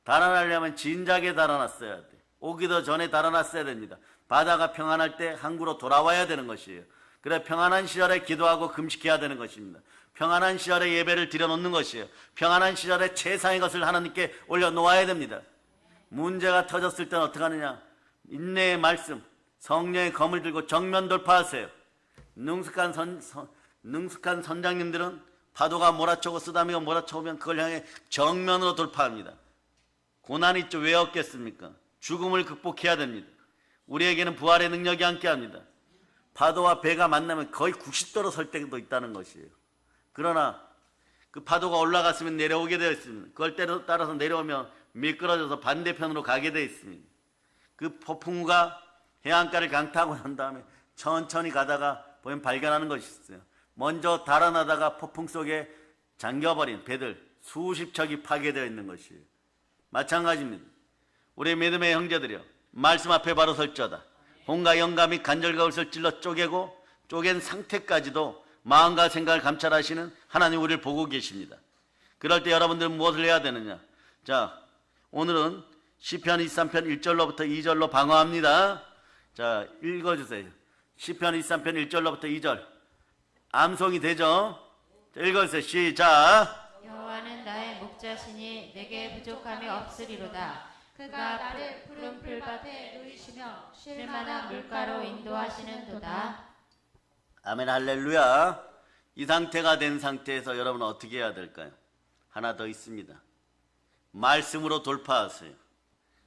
달아나려면 진작에 달아났어야 돼. 오기도 전에 달아났어야 됩니다. 바다가 평안할 때 항구로 돌아와야 되는 것이에요. 그래 평안한 시절에 기도하고 금식해야 되는 것입니다. 평안한 시절에 예배를 드려놓는 것이에요. 평안한 시절에 최상의 것을 하나님께 올려놓아야 됩니다. 문제가 터졌을 때는 어떻게 하느냐? 인내의 말씀, 성령의 검을 들고 정면 돌파하세요. 능숙한 선장님들은 파도가 몰아쳐오고 쓰나미가 몰아쳐오면 그걸 향해 정면으로 돌파합니다. 고난이 있죠. 왜 없겠습니까? 죽음을 극복해야 됩니다. 우리에게는 부활의 능력이 함께합니다. 파도와 배가 만나면 거의 90도로 설 때도 있다는 것이에요. 그러나 그 파도가 올라갔으면 내려오게 되어 있습니다. 그걸 따라서 내려오면 미끄러져서 반대편으로 가게 되어 있습니다. 그 폭풍우가 해안가를 강타하고 난 다음에 천천히 가다가 보면 발견하는 것이 있어요. 먼저 달아나다가 폭풍 속에 잠겨버린 배들 수십 척이 파괴되어 있는 것이에요. 마찬가지입니다. 우리 믿음의 형제들이여, 말씀 앞에 바로 설지어다. 혼과 영감이 간절과 울을 찔러 쪼개고 쪼갠 상태까지도 마음과 생각을 감찰하시는 하나님 우리를 보고 계십니다. 그럴 때 여러분들은 무엇을 해야 되느냐? 자, 오늘은 시편 23편 1절로부터 2절로 방어합니다. 자, 읽어주세요. 시편 23편 1절로부터 2절. 암송이 되죠? 자, 읽어주세요. 시작. 여호와는 나의 목자시니 내게 부족함이 없으리로다. 그가 나를 푸른 풀밭에 누이시며 쉴 만한 물가로 인도하시는도다. 아멘, 할렐루야. 이 상태가 된 상태에서 여러분은 어떻게 해야 될까요? 하나 더 있습니다. 말씀으로 돌파하세요.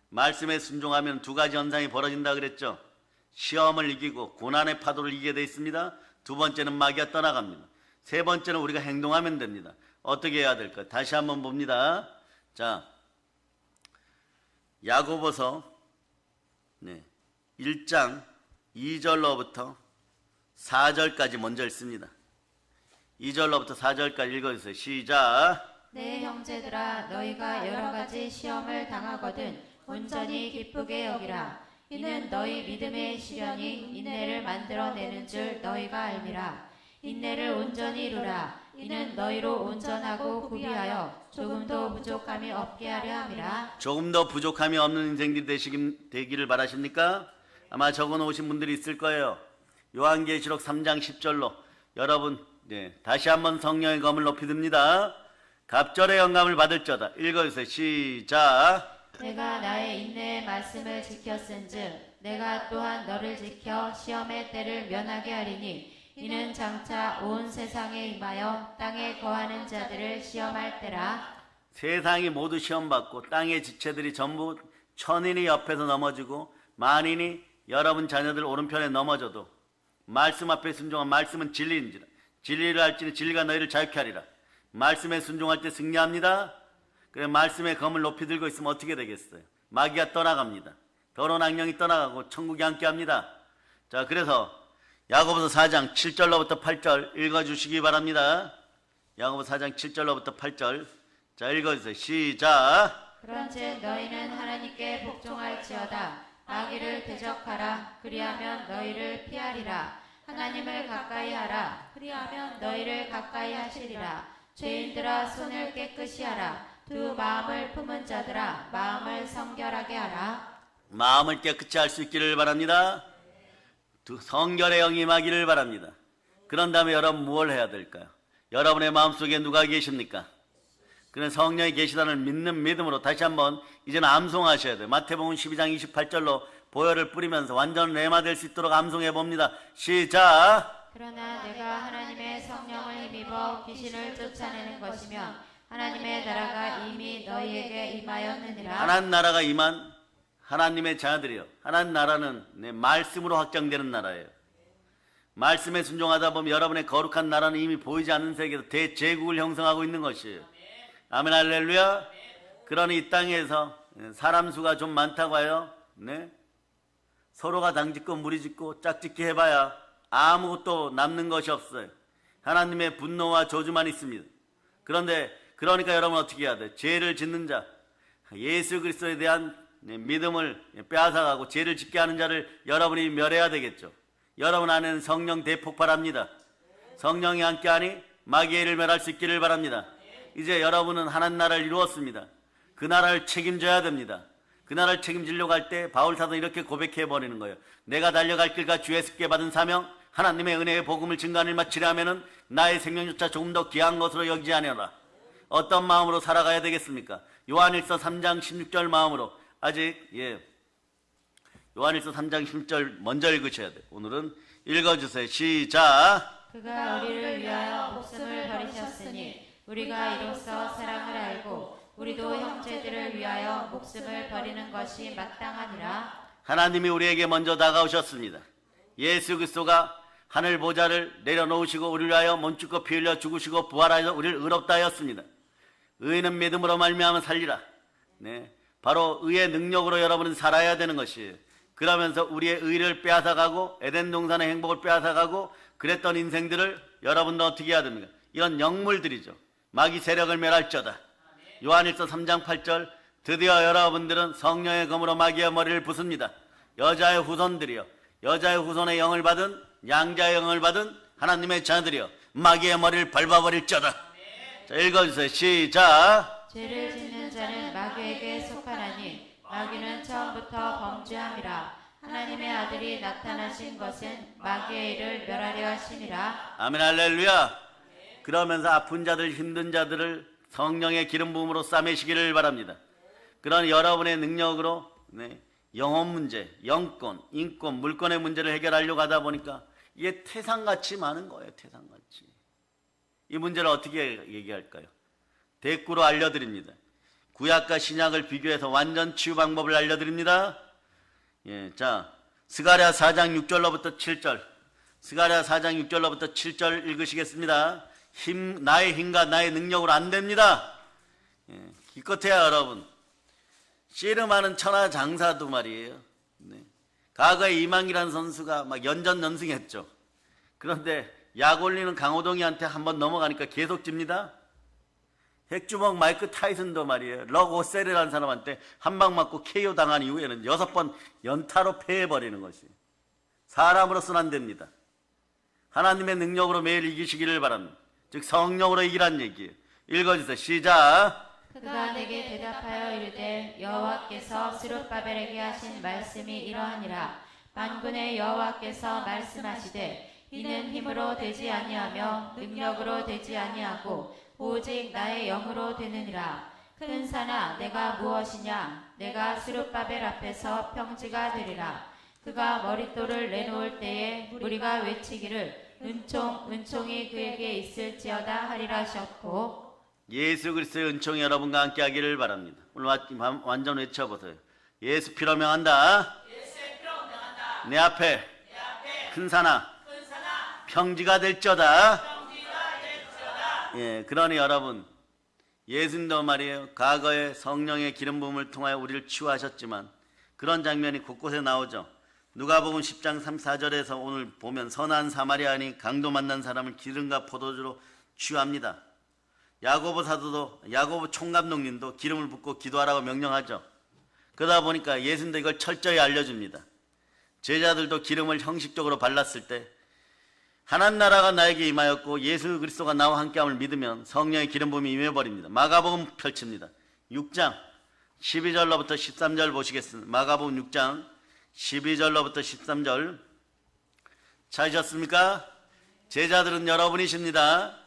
말씀에 순종하면 두 가지 현상이 벌어진다 그랬죠. 시험을 이기고 고난의 파도를 이기게 되어 있습니다. 두 번째는 마귀가 떠나갑니다. 세 번째는 우리가 행동하면 됩니다. 어떻게 해야 될까요? 다시 한번 봅니다. 자, 야고보서 1장 2절로부터 4절까지 먼저 읽습니다. 2절로부터 4절까지 읽어주세요. 시작. 내 형제들아, 너희가 여러 가지 시험을 당하거든 온전히 기쁘게 여기라. 이는 너희 믿음의 시련이 인내를 만들어내는 줄 너희가 알미라. 인내를 온전히 이루라. 이는 너희로 온전하고 구비하여 조금도 부족함이 없게 하려 함이라. 조금도 부족함이 없는 인생들이 되기를 바라십니까? 아마 적어놓으신 분들이 있을 거예요. 요한계시록 3장 10절로 여러분 다시 한번 성령의 검을 높이 듭니다. 갑절의 영감을 받을저다. 읽어주세요. 시작. 내가 나의 인내의 말씀을 지켰은즉 내가 또한 너를 지켜 시험의 때를 면하게 하리니 이는 장차 온 세상에 임하여 땅에 거하는 자들을 시험할 때라. 세상이 모두 시험받고 땅의 지체들이 전부 천인이 옆에서 넘어지고 만인이 여러분 자녀들 오른편에 넘어져도 말씀 앞에 순종한 말씀은 진리인지라. 진리를 알지니 진리가 너희를 자유케 하리라. 말씀에 순종할 때 승리합니다. 그래 말씀의 검을 높이 들고 있으면 어떻게 되겠어요? 마귀가 떠나갑니다. 더러운 악령이 떠나가고 천국이 함께합니다. 자, 그래서 야고보서 4장 7절로부터 8절 읽어주시기 바랍니다. 야고보서 4장 7절로부터 8절. 자, 읽어주세요. 시작. 그런즉 너희는 하나님께 복종할지어다. 마귀를 대적하라. 그리하면 너희를 피하리라. 하나님을 가까이 하라. 그리하면 너희를 가까이 하시리라. 죄인들아, 손을 깨끗이 하라. 두 마음을 품은 자들아, 마음을 성결하게 하라. 마음을 깨끗이 할 수 있기를 바랍니다. 두 성결의 영이 임하기를 바랍니다. 그런 다음에 여러분 무엇을 해야 될까요? 여러분의 마음속에 누가 계십니까? 그런 성령이 계시다는 믿는 믿음으로 다시 한번 이제는 암송하셔야 돼요. 마태복음 12장 28절로 보혈을 뿌리면서 완전 레마될 수 있도록 암송해 봅니다. 시작. 그러나 내가 하나님의 성령을 힘입어 귀신을 쫓아내는 것이며 하나님의 나라가 이미 너희에게 임하였느니라. 하나님 나라가 임한 하나님의 자녀들이요. 하나님 나라는 내 말씀으로 확장되는 나라예요. 말씀에 순종하다 보면 여러분의 거룩한 나라는 이미 보이지 않는 세계에서 대제국을 형성하고 있는 것이에요. 아멘 할렐루야. 그러니 이 땅에서 사람 수가 좀 많다고 해요. 네? 서로가 당짓고 무리짓고 짝짓기 해봐야 아무것도 남는 것이 없어요. 하나님의 분노와 저주만 있습니다. 그러니까 여러분 어떻게 해야 돼? 죄를 짓는 자, 예수 그리스도에 대한 믿음을 빼앗아가고 죄를 짓게 하는 자를 여러분이 멸해야 되겠죠. 여러분 안에는 성령 대폭발합니다. 성령이 함께하니 마귀의 일을 멸할 수 있기를 바랍니다. 이제 여러분은 하나님 나라를 이루었습니다. 그 나라를 책임져야 됩니다. 그 나라를 책임지려고 할 때 바울 사도는 이렇게 고백해 버리는 거예요. 내가 달려갈 길과 주에서께 받은 사명, 하나님의 은혜의 복음을 증거하는 일 마치려 하면은 나의 생명조차 조금 더 귀한 것으로 여기지 않으라. 어떤 마음으로 살아가야 되겠습니까? 요한일서 3장 16절 마음으로 아직 요한일서 3장 16절 먼저 읽으셔야 돼요. 오늘은 읽어주세요. 시작. 그가 우리를 위하여 목숨을 버리셨으니 우리가 이로써 사랑을 알고 우리도 형제들을 위하여 목숨을 버리는 것이 마땅하니라. 하나님이 우리에게 먼저 다가오셨습니다. 예수 그리스도가 하늘 보좌를 내려놓으시고 우리를 위하여 몸짓고 피 흘려 죽으시고 부활하여 우리를 의롭다 하였습니다. 의는 믿음으로 말미암아 살리라. 네, 바로 의의 능력으로 여러분은 살아야 되는 것이에요. 그러면서 우리의 의를 빼앗아가고 에덴 동산의 행복을 빼앗아가고 그랬던 인생들을 여러분도 어떻게 해야 됩니까? 이런 영물들이죠. 마귀 세력을 멸할저다. 요한일서 3장 8절 드디어 여러분들은 성령의 검으로 마귀의 머리를 부숩니다. 여자의 후손들이여, 여자의 후손의 영을 받은 양자의 영을 받은 하나님의 자들이여 마귀의 머리를 밟아버릴저다. 자, 읽어주세요. 시작. 죄를 짓는 자는 마귀에게 속하나니 마귀는 처음부터 범죄함이라. 하나님의 아들이 나타나신 것은 마귀의 일을 멸하려 하심이라. 아멘 할렐루야. 그러면서 아픈 자들 힘든 자들을 성령의 기름 부음으로 싸매시기를 바랍니다. 그런 여러분의 능력으로 영혼 문제, 영권, 인권, 물권의 문제를 해결하려고 하다 보니까 이게 태산같이 많은 거예요. 태산같이. 이 문제를 어떻게 얘기할까요? 대꾸로 알려드립니다. 구약과 신약을 비교해서 완전 치유 방법을 알려드립니다. 자, 스가랴 4장 6절로부터 7절, 스가랴 4장 6절로부터 7절 읽으시겠습니다. 나의 힘과 나의 능력으로 안 됩니다. 기껏해야 여러분 씨름하는 천하 장사도 말이에요. 과거에 이망이라는 선수가 막 연전연승했죠. 그런데 약 올리는 강호동이한테 한번 넘어가니까 계속 집니다. 핵주먹 마이크 타이슨도 말이에요. 럭 오셀이라는 사람한테 한 방 맞고 KO 당한 이후에는 6번 연타로 패해버리는 것이 사람으로서는 안 됩니다. 하나님의 능력으로 매일 이기시기를 바랍니다. 즉 성령으로 이기란 얘기예요. 읽어주세요. 시작. 그가 내게 대답하여 이르되 여호와께서 스룹바벨에게 하신 말씀이 이러하니라. 만군의 여호와께서 말씀하시되 이는 힘으로 되지 아니하며 능력으로 되지 아니하고 오직 나의 영으로 되느니라. 큰 산아 내가 무엇이냐. 내가 스룹바벨 앞에서 평지가 되리라. 그가 머릿돌을 내놓을 때에 무리가 외치기를 은총이 그에게 있을지어다 하리라 하셨고. 예수 그리스도의 은총이 여러분과 함께 하기를 바랍니다. 오늘 완전 외쳐보세요. 예수 피로 명한다. 내 앞에 큰 산아 평지가 될지어다. 그러니 여러분 예수님도 말이에요. 과거에 성령의 기름 부음을 통하여 우리를 치유하셨지만 그런 장면이 곳곳에 나오죠. 누가복음 10장 34절에서 오늘 보면 선한 사마리아인이 강도 만난 사람을 기름과 포도주로 치유합니다. 야고보 사도도, 야고보 총감독님도 기름을 붓고 기도하라고 명령하죠. 그러다 보니까 예수님도 이걸 철저히 알려줍니다. 제자들도 기름을 형식적으로 발랐을 때 하나님 나라가 나에게 임하였고 예수 그리스도가 나와 함께함을 믿으면 성령의 기름 부음이 임해버립니다. 마가복음 펼칩니다. 6장 12절로부터 13절 보시겠습니다. 마가복음 6장 12절로부터 13절 찾으셨습니까? 제자들은 여러분이십니다.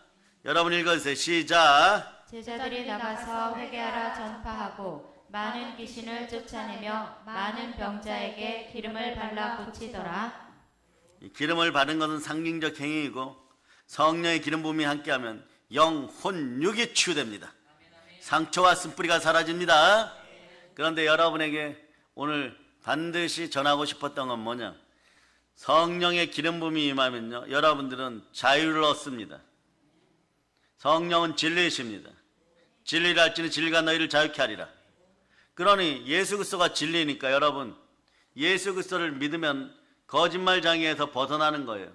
여러분 읽어주세요. 시작. 제자들이 나가서 회개하라 전파하고 많은 귀신을 쫓아내며 많은 병자에게 기름을 발라 고치더라. 기름을 바른 것은 상징적 행위이고 성령의 기름 부음이 함께하면 영, 혼, 육이 치유됩니다. 상처와 쓴뿌리가 사라집니다. 그런데 여러분에게 오늘 반드시 전하고 싶었던 건 뭐냐? 성령의 기름 부음이 임하면요, 여러분들은 자유를 얻습니다. 성령은 진리이십니다. 진리를 알지니 진리가 너희를 자유케 하리라. 그러니 예수 그리스도가 진리니까 여러분, 예수 그리스도를 믿으면 거짓말 장애에서 벗어나는 거예요.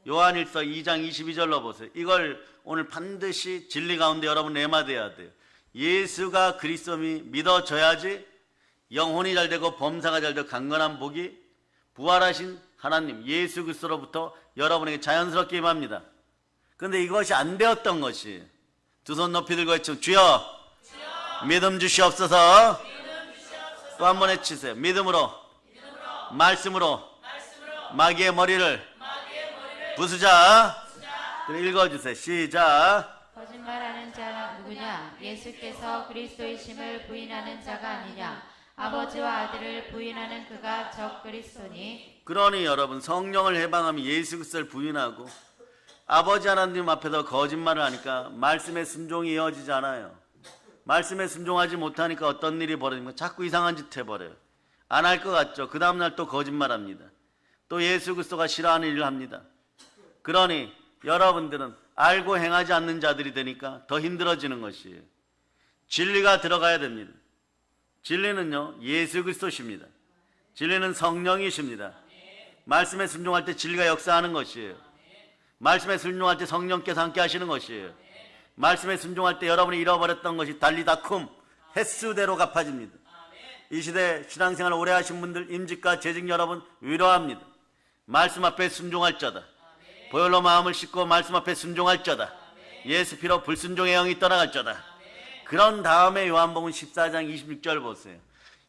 요한일서 2장 22절로 보세요. 이걸 오늘 반드시 진리 가운데 여러분 내마돼야 돼요. 예수가 그리스도니 믿어져야지 영혼이 잘 되고 범사가 잘 되고 강건한 복이 부활하신 하나님 예수 그리스도로부터 여러분에게 자연스럽게 임합니다. 그런데 이것이 안 되었던 것이, 두 손 높이 들고 외치면 주여, 믿음 주시옵소서. 또 한 번 외치세요. 믿음으로, 말씀으로 마귀의 머리를 부수자. 읽어주세요. 시작. 거짓말하는 자가 누구냐? 예수께서 그리스도이심을 부인하는 자가 아니냐? 아버지와 아들을 부인하는 그가 적 그리스도니. 그러니 여러분, 성령을 해방하면 예수 그리스도를 부인하고 아버지 하나님 앞에서 거짓말을 하니까 말씀의 순종이 이어지지 않아요. 말씀에 순종하지 못하니까 어떤 일이 벌어집니까? 자꾸 이상한 짓 해버려요. 안 할 것 같죠? 그 다음날 또 거짓말합니다. 또 예수 그리스도가 싫어하는 일을 합니다. 그러니 여러분들은 알고 행하지 않는 자들이 되니까 더 힘들어지는 것이에요. 진리가 들어가야 됩니다. 진리는요, 예수 그리스도십니다. 진리는 성령이십니다. 말씀에 순종할 때 진리가 역사하는 것이에요. 말씀에 순종할 때 성령께서 함께 하시는 것이에요. 말씀에 순종할 때 여러분이 잃어버렸던 것이 달리다쿰 횟수대로 갚아집니다. 이 시대 신앙생활 오래 하신 분들, 임직과 재직 여러분 위로합니다. 말씀 앞에 순종할 자다. 보혈로 마음을 씻고 말씀 앞에 순종할 자다. 예수 피로 불순종의 영이 떠나갈 자다. 그런 다음에 요한복음 14장 26절 보세요.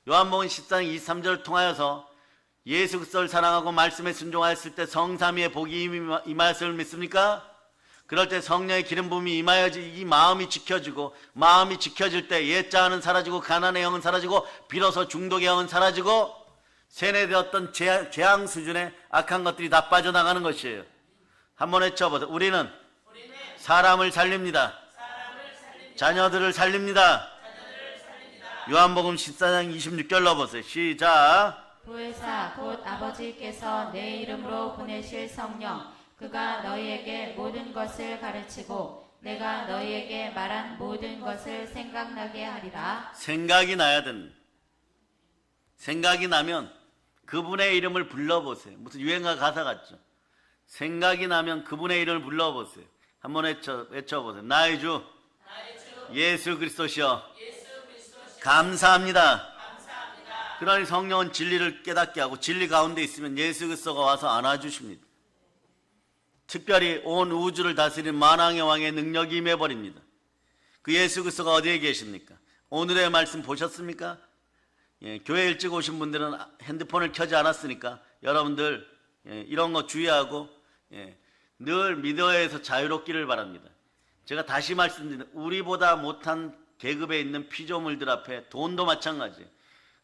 요한복음 14장 23절을 통하여서 예수 그리스도를 사랑하고 말씀에 순종하였을 때 성삼위의 복이 임하였음을 믿습니까? 그럴 때 성령의 기름 부음이 임하여지 이 마음이 지켜지고, 마음이 지켜질 때 옛자아는 사라지고 가난의 영은 사라지고 비로소 중독의 영은 사라지고 세뇌되었던 재앙 수준의 악한 것들이 다 빠져나가는 것이에요. 한번 외쳐보세요. 우리는 사람을 살립니다. 자녀들을 살립니다. 요한복음 14장 26절로 보세요. 시작. 보혜사 곧 아버지께서 내 이름으로 보내실 성령, 그가 너희에게 모든 것을 가르치고 내가 너희에게 말한 모든 것을 생각나게 하리라. 생각이 나야 됩니다. 생각이 나면 그분의 이름을 불러보세요. 무슨 유행가 가사 같죠? 생각이 나면 그분의 이름을 불러보세요. 한번 외쳐보세요. 나의 주 예수 그리스도시여, 감사합니다. 그러니 성령은 진리를 깨닫게 하고 진리 가운데 있으면 예수 그리스도가 와서 안아주십니다. 특별히 온 우주를 다스리는 만왕의 왕의 능력이 임해버립니다. 그 예수 그리스도가 어디에 계십니까? 오늘의 말씀 보셨습니까? 교회 일찍 오신 분들은 핸드폰을 켜지 않았으니까 여러분들 이런 거 주의하고 늘 미디어에서 자유롭기를 바랍니다. 제가 다시 말씀드리는, 우리보다 못한 계급에 있는 피조물들 앞에, 돈도 마찬가지예요.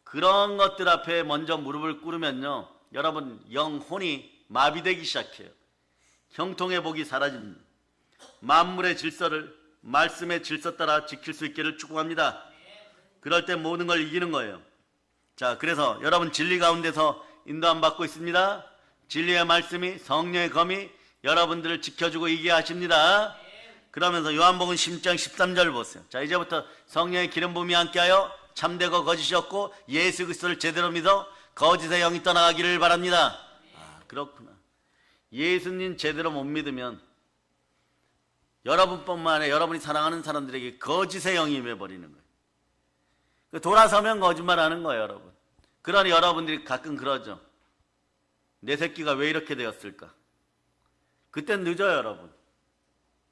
그런 것들 앞에 먼저 무릎을 꿇으면요, 여러분 영혼이 마비되기 시작해요. 형통의 복이 사라집니다. 만물의 질서를 말씀의 질서 따라 지킬 수 있기를 축복합니다. 그럴 때 모든 걸 이기는 거예요. 자, 그래서 여러분 진리 가운데서 인도함 받고 있습니다. 진리의 말씀이, 성령의 검이 여러분들을 지켜주고 이기게 하십니다. 그러면서 요한복음 10장 13절 보세요. 자, 이제부터 성령의 기름 부음이 함께하여 참되고 거짓이 없고 예수 그리스도를 제대로 믿어 거짓의 영이 떠나가기를 바랍니다. 아, 그렇구나. 예수님 제대로 못 믿으면 여러분뿐만 아니라 여러분이 사랑하는 사람들에게 거짓의 영이 임해버리는 거예요. 돌아서면 거짓말하는 거예요, 여러분. 그러니 여러분들이 가끔 그러죠. 내 새끼가 왜 이렇게 되었을까? 그땐 늦어요, 여러분.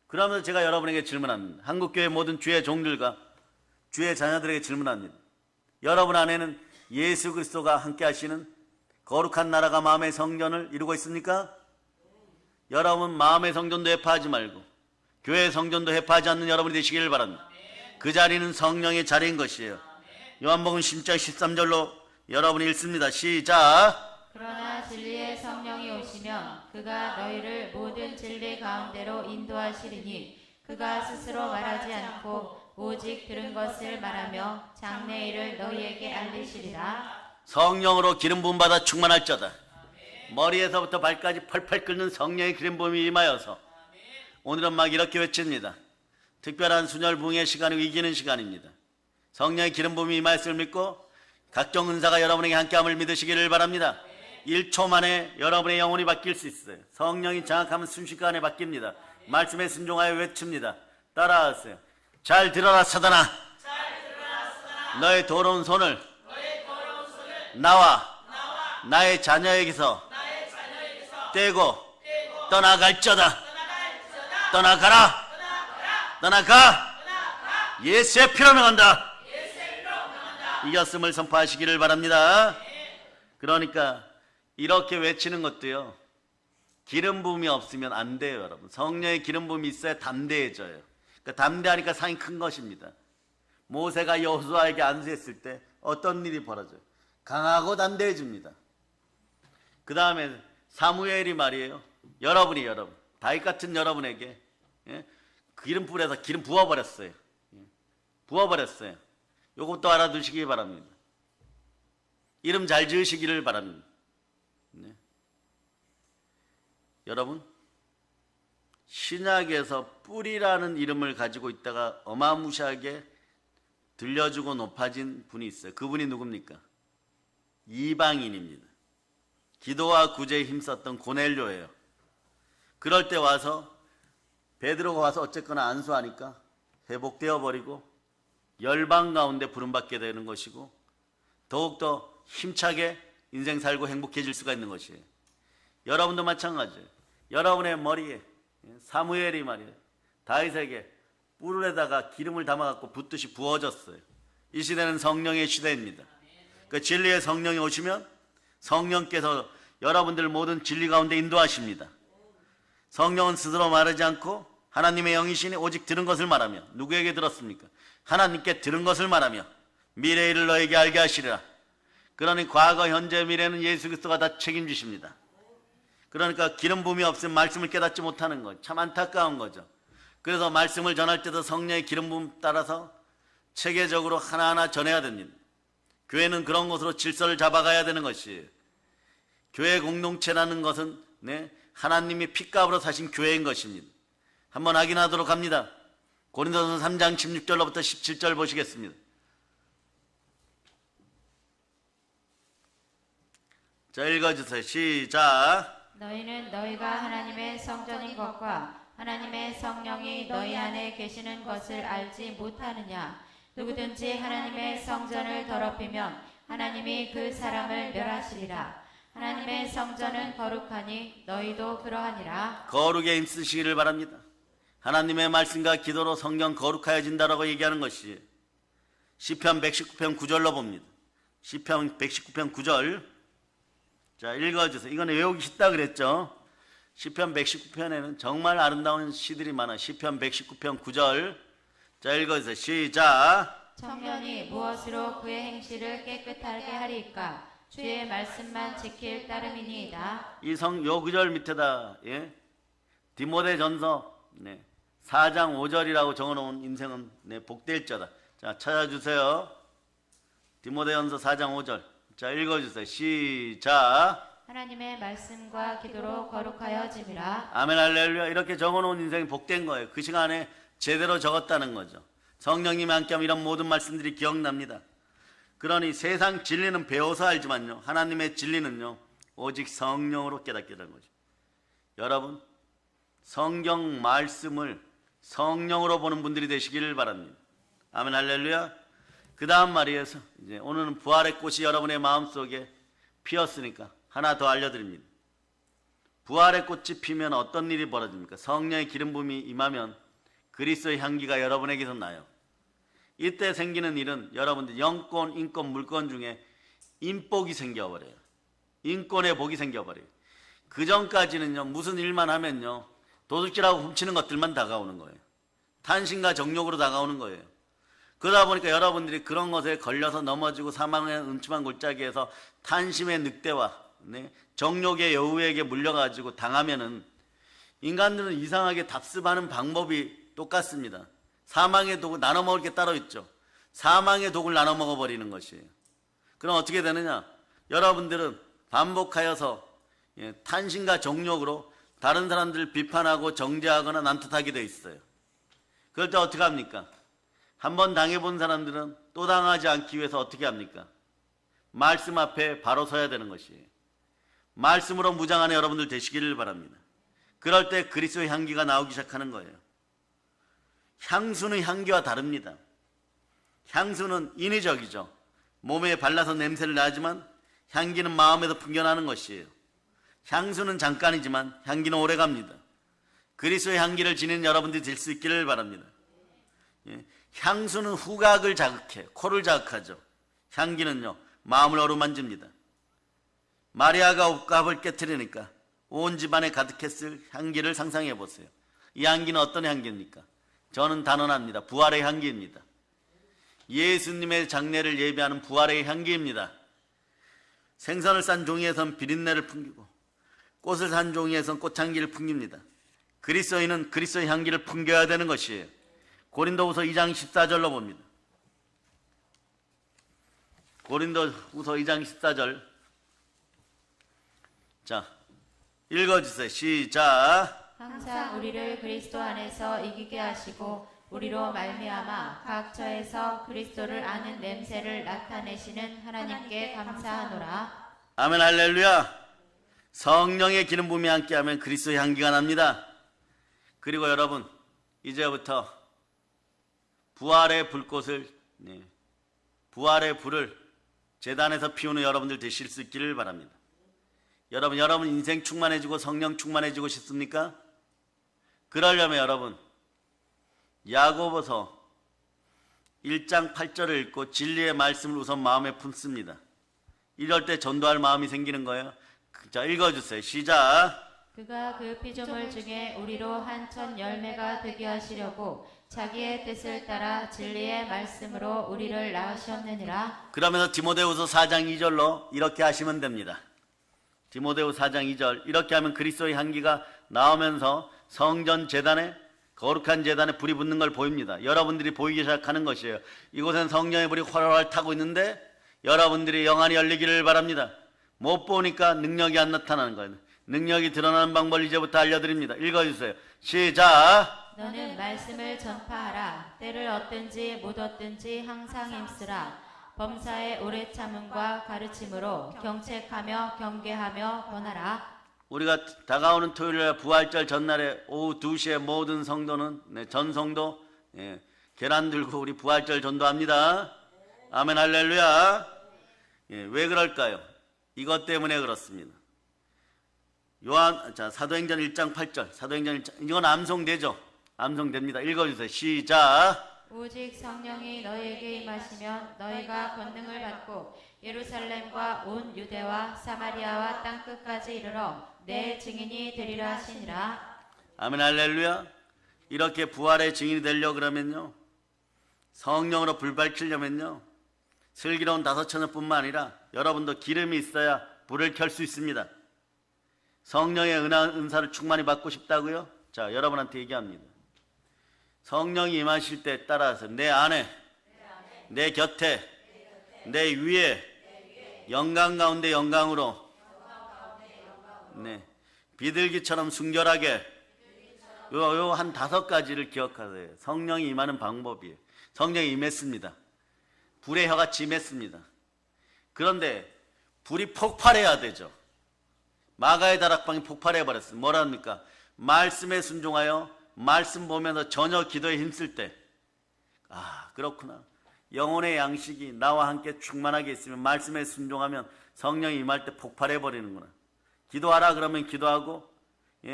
그러면서 제가 여러분에게 질문합니다. 한국교회 모든 주의 종들과 주의 자녀들에게 질문합니다. 여러분 안에는 예수 그리스도가 함께 하시는 거룩한 나라가 마음의 성전을 이루고 있습니까? 여러분 마음의 성전도 해파하지 말고 교회의 성전도 해파하지 않는 여러분이 되시기를 바랍니다. 그 자리는 성령의 자리인 것이에요. 요한복음 10장 13절로 여러분이 읽습니다. 시작. 그러나 진리의 성령이 오시면 그가 너희를 모든 진리 가운데로 인도하시리니 그가 스스로 말하지 않고 오직 들은 것을 말하며 장래일을 너희에게 알리시리라. 성령으로 기름 부음 받아 충만할 자다. 머리에서부터 발까지 펄펄 끓는 성령의 기름 부음이 임하여서 오늘은 막 이렇게 외칩니다. 특별한 순혈 부흥의 시간이고 이기는 시간입니다. 성령의 기름 부음이 임하였음을 믿고 각종 은사가 여러분에게 함께함을 믿으시기를 바랍니다. 1초 만에 여러분의 영혼이 바뀔 수 있어요. 성령이 장악하면 순식간에 바뀝니다. 말씀에 순종하여 외칩니다. 따라하세요. 잘 들어라 사단아. 너의 더러운 손을 나와 나의 자녀에게서 떼고 떠나갈저다. 떠나가라. 떠나가. 예수의 피로 명한다. 이겼음을 선포하시기를 바랍니다. 그러니까 이렇게 외치는 것도요, 기름 부음이 없으면 안 돼요. 여러분, 성령의 기름 부음이 있어야 담대해져요. 그러니까 담대하니까 상이 큰 것입니다. 모세가 여호수아에게 안수했을 때 어떤 일이 벌어져요? 강하고 담대해집니다. 그 다음에 사무엘이 말이에요, 여러분 다윗 같은 여러분에게 기름 뿌려서 기름 부어버렸어요. 부어버렸어요. 요것도 알아두시기 바랍니다. 이름 잘 지으시기를 바랍니다. 네. 여러분, 신약에서 뿌리라는 이름을 가지고 있다가 어마무시하게 들려주고 높아진 분이 있어요. 그분이 누굽니까? 이방인입니다. 기도와 구제에 힘썼던 고넬료예요. 그럴 때 와서 베드로가 와서 어쨌거나 안수하니까 회복되어 버리고 열방 가운데 부름받게 되는 것이고 더욱더 힘차게 인생 살고 행복해질 수가 있는 것이에요. 여러분도 마찬가지예요. 여러분의 머리에 사무엘이 말이에요, 다윗에게 뿔에다가 기름을 담아갖고 붓듯이 부어졌어요. 이 시대는 성령의 시대입니다. 그 진리의 성령이 오시면 성령께서 여러분들 모든 진리 가운데 인도하십니다. 성령은 스스로 말하지 않고 하나님의 영이시니 오직 들은 것을 말하며, 누구에게 들었습니까? 하나님께 들은 것을 말하며 미래의 일을 너에게 알게 하시리라. 그러니 과거, 현재, 미래는 예수 그리스도가 다 책임지십니다. 그러니까 기름 부음이 없으면 말씀을 깨닫지 못하는 것, 참 안타까운 거죠. 그래서 말씀을 전할 때도 성령의 기름 부음 따라서 체계적으로 하나하나 전해야 됩니다. 교회는 그런 것으로 질서를 잡아가야 되는 것이에요. 교회 공동체라는 것은 하나님이 핏값으로 사신 교회인 것입니다. 한번 확인하도록 합니다. 고린도서 3장 16절로부터 17절 보시겠습니다. 자, 읽어주세요. 시작. 너희는 너희가 하나님의 성전인 것과 하나님의 성령이 너희 안에 계시는 것을 알지 못하느냐? 누구든지 하나님의 성전을 더럽히면 하나님이 그 사람을 멸하시리라. 하나님의 성전은 거룩하니 너희도 그러하니라. 거룩에 힘쓰시기를 바랍니다. 하나님의 말씀과 기도로 성경 거룩하여진다라고 얘기하는 것이 시편 119편 9절로 봅니다. 시편 119편 9절. 자, 읽어주세요. 이거는 외우기 쉽다 그랬죠. 시편 119편에는 정말 아름다운 시들이 많아. 시편 119편 9절. 자, 읽어주세요. 시작. 청년이 무엇으로 그의 행실을 깨끗하게 하리까? 주의 말씀만 지킬 따름이니이다. 요 구절 밑에다 디모데전서 4장 5절이라고 적어놓은 인생은 복될 자다. 자, 찾아주세요. 디모데전서 4장 5절. 자, 읽어주세요. 시작. 하나님의 말씀과 기도로 거룩하여짐이라. 아멘 할렐루야. 이렇게 적어놓은 인생이 복된 거예요. 그 시간에 제대로 적었다는 거죠. 성령님이 함께하면 이런 모든 말씀들이 기억납니다. 그러니 세상 진리는 배워서 알지만요, 하나님의 진리는요 오직 성령으로 깨닫게 되는 거죠. 여러분, 성경 말씀을 성령으로 보는 분들이 되시기를 바랍니다. 아멘 할렐루야. 그 다음 말이에요. 이제 오늘은 부활의 꽃이 여러분의 마음속에 피었으니까 하나 더 알려드립니다. 부활의 꽃이 피면 어떤 일이 벌어집니까? 성령의 기름 부음이 임하면 그리스도의 향기가 여러분에게서 나요. 이때 생기는 일은 여러분들 영권, 인권, 물권 중에 인복이 생겨버려요. 인권의 복이 생겨버려요. 그 전까지는요, 무슨 일만 하면요, 도둑질하고 훔치는 것들만 다가오는 거예요. 탄신과 정욕으로 다가오는 거예요. 그러다 보니까 여러분들이 그런 것에 걸려서 넘어지고 사망의 음침한 골짜기에서 탄심의 늑대와 정욕의 여우에게 물려가지고 당하면은 인간들은 이상하게 답습하는 방법이 똑같습니다. 사망의 독을 나눠 먹을 게 따로 있죠. 사망의 독을 나눠 먹어버리는 것이에요. 그럼 어떻게 되느냐? 여러분들은 반복하여서 탄신과 정욕으로 다른 사람들을 비판하고 정죄하거나 남탓하게 돼 있어요. 그럴 때 어떻게 합니까? 한번 당해본 사람들은 또 당하지 않기 위해서 어떻게 합니까? 말씀 앞에 바로 서야 되는 것이에요. 말씀으로 무장하는 여러분들 되시기를 바랍니다. 그럴 때 그리스도의 향기가 나오기 시작하는 거예요. 향수는 향기와 다릅니다. 향수는 인위적이죠. 몸에 발라서 냄새를 나지만 향기는 마음에서 풍겨나는 것이에요. 향수는 잠깐이지만 향기는 오래갑니다. 그리스도의 향기를 지니는 여러분들이 될 수 있기를 바랍니다. 향수는 후각을 자극해, 코를 자극하죠. 향기는요, 마음을 어루만집니다. 마리아가 옥합을 깨뜨리니까 온 집안에 가득했을 향기를 상상해 보세요. 이 향기는 어떤 향기입니까? 저는 단언합니다. 부활의 향기입니다. 예수님의 장례를 예비하는 부활의 향기입니다. 생선을 싼 종이에선 비린내를 풍기고 꽃을 산 종이에선 꽃향기를 풍깁니다. 그리스도인은 그리스도의 향기를 풍겨야 되는 것이에요. 고린도후서 2장 14절로 봅니다. 고린도후서 2장 14절. 자, 읽어주세요. 시작. 항상 우리를 그리스도 안에서 이기게 하시고 우리로 말미암아 각 처에서 그리스도를 아는 냄새를 나타내시는 하나님께 감사하노라. 아멘. 할렐루야. 성령의 기름 부음이 함께하면 그리스도의 향기가 납니다. 그리고 여러분, 이제부터 부활의 불꽃을, 부활의 불을 제단에서 피우는 여러분들 되실 수 있기를 바랍니다. 여러분 인생 충만해지고 성령 충만해지고 싶습니까? 그러려면 여러분, 야고보서 1장 8절을 읽고 진리의 말씀을 우선 마음에 품습니다. 이럴 때 전도할 마음이 생기는 거예요. 자, 읽어주세요. 시작. 그가 그 피조물 중에 우리로 한 천 열매가 되게 하시려고 자기의 뜻을 따라 진리의 말씀으로 우리를 낳으셨느니라. 그러면서 디모데후서 4장 2절로 이렇게 하시면 됩니다. 디모데후 4장 2절. 이렇게 하면 그리스도의 향기가 나오면서 성전 제단에, 거룩한 제단에 불이 붙는 걸 보입니다. 여러분들이 보이기 시작하는 것이에요. 이곳엔 성령의 불이 활활 타고 있는데 여러분들이 영안이 열리기를 바랍니다. 못 보니까 능력이 안 나타나는 거예요. 능력이 드러나는 방법을 이제부터 알려드립니다. 읽어주세요. 시작. 너는 말씀을 전파하라. 때를 얻든지 못 얻든지 항상 힘쓰라. 범사의 오래 참음과 가르침으로 경책하며 경계하며 권하라. 우리가 다가오는 토요일에 부활절 전날에 오후 2시에 모든 성도는 전성도 계란 들고 우리 부활절 전도합니다. 아멘. 할렐루야. 왜 그럴까요? 이것 때문에 그렇습니다. 사도행전 1장 8절. 사도행전 1장, 이건 암송되죠? 암송됩니다. 읽어주세요. 시작. 오직 성령이 너희에게 임하시면 너희가 권능을 받고 예루살렘과 온 유대와 사마리아와 땅끝까지 이르러 내 증인이 되리라 하시니라. 아멘. 할렐루야. 이렇게 부활의 증인이 되려고 그러면요, 성령으로 불 밝히려면요, 슬기로운 5처녀뿐만 아니라 여러분도 기름이 있어야 불을 켤 수 있습니다. 성령의 은사를 충만히 받고 싶다고요? 자, 여러분한테 얘기합니다. 성령이 임하실 때 따라서 내 안에, 내 곁에, 내 위에, 영광 가운데 영광으로, 비둘기처럼 순결하게, 요 한 5가지를 기억하세요. 성령이 임하는 방법이에요. 성령이 임했습니다. 불의 혀같이 임했습니다. 그런데 불이 폭발해야 되죠. 마가의 다락방이 폭발해버렸어요. 뭐랍니까? 말씀에 순종하여 말씀 보면서 전혀 기도에 힘쓸 때, 아, 그렇구나. 영혼의 양식이 나와 함께 충만하게 있으면 말씀에 순종하면 성령이 임할 때 폭발해버리는구나. 기도하라 그러면 기도하고,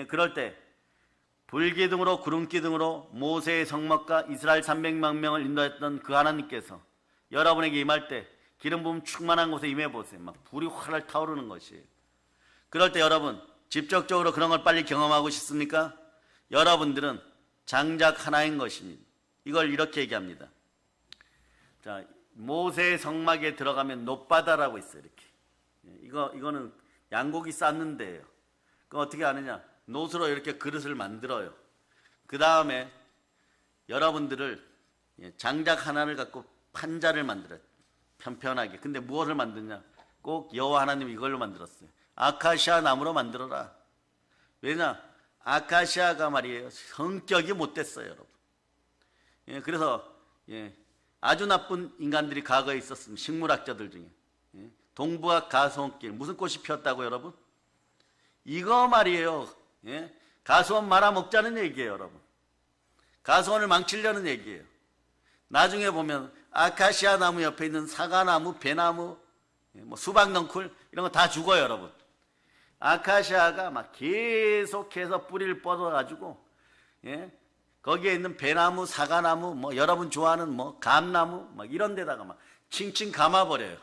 그럴 때 불기둥으로 구름기둥으로 모세의 성막과 이스라엘 300만 명을 인도했던 그 하나님께서 여러분에게 임할 때 기름 부음 충만한 곳에 임해보세요. 막 불이 활활 타오르는 것이에요. 그럴 때 여러분, 직접적으로 그런 걸 빨리 경험하고 싶습니까? 여러분들은 장작 하나인 것입니다. 이걸 이렇게 얘기합니다. 자, 모세의 성막에 들어가면 놋바다라고 있어요. 이렇게. 이거는 양고기 쌓는 데예요. 그럼 어떻게 하느냐? 놋으로 이렇게 그릇을 만들어요. 그 다음에 여러분들을 장작 하나를 갖고 판자를 만들어요. 편편하게. 근데 무엇을 만드냐? 꼭 여호와 하나님 이걸로 만들었어요. 아카시아 나무로 만들어라. 왜냐? 아카시아가 말이에요, 성격이 못됐어요, 여러분. 예, 그래서 아주 나쁜 인간들이 과거에 있었습니다. 식물학자들 중에. 동부학 가수원길, 무슨 꽃이 피었다고 여러분? 이거 말이에요. 가수원 말아먹자는 얘기예요, 여러분. 가수원을 망치려는 얘기예요. 나중에 보면 아카시아 나무 옆에 있는 사과나무, 배나무, 뭐 수박넝쿨 이런 거 다 죽어요, 여러분. 아카시아가 막 계속해서 뿌리를 뻗어가지고, 거기에 있는 배나무, 사과나무, 뭐 여러분 좋아하는 뭐 감나무, 막 이런 데다가 막 칭칭 감아버려요.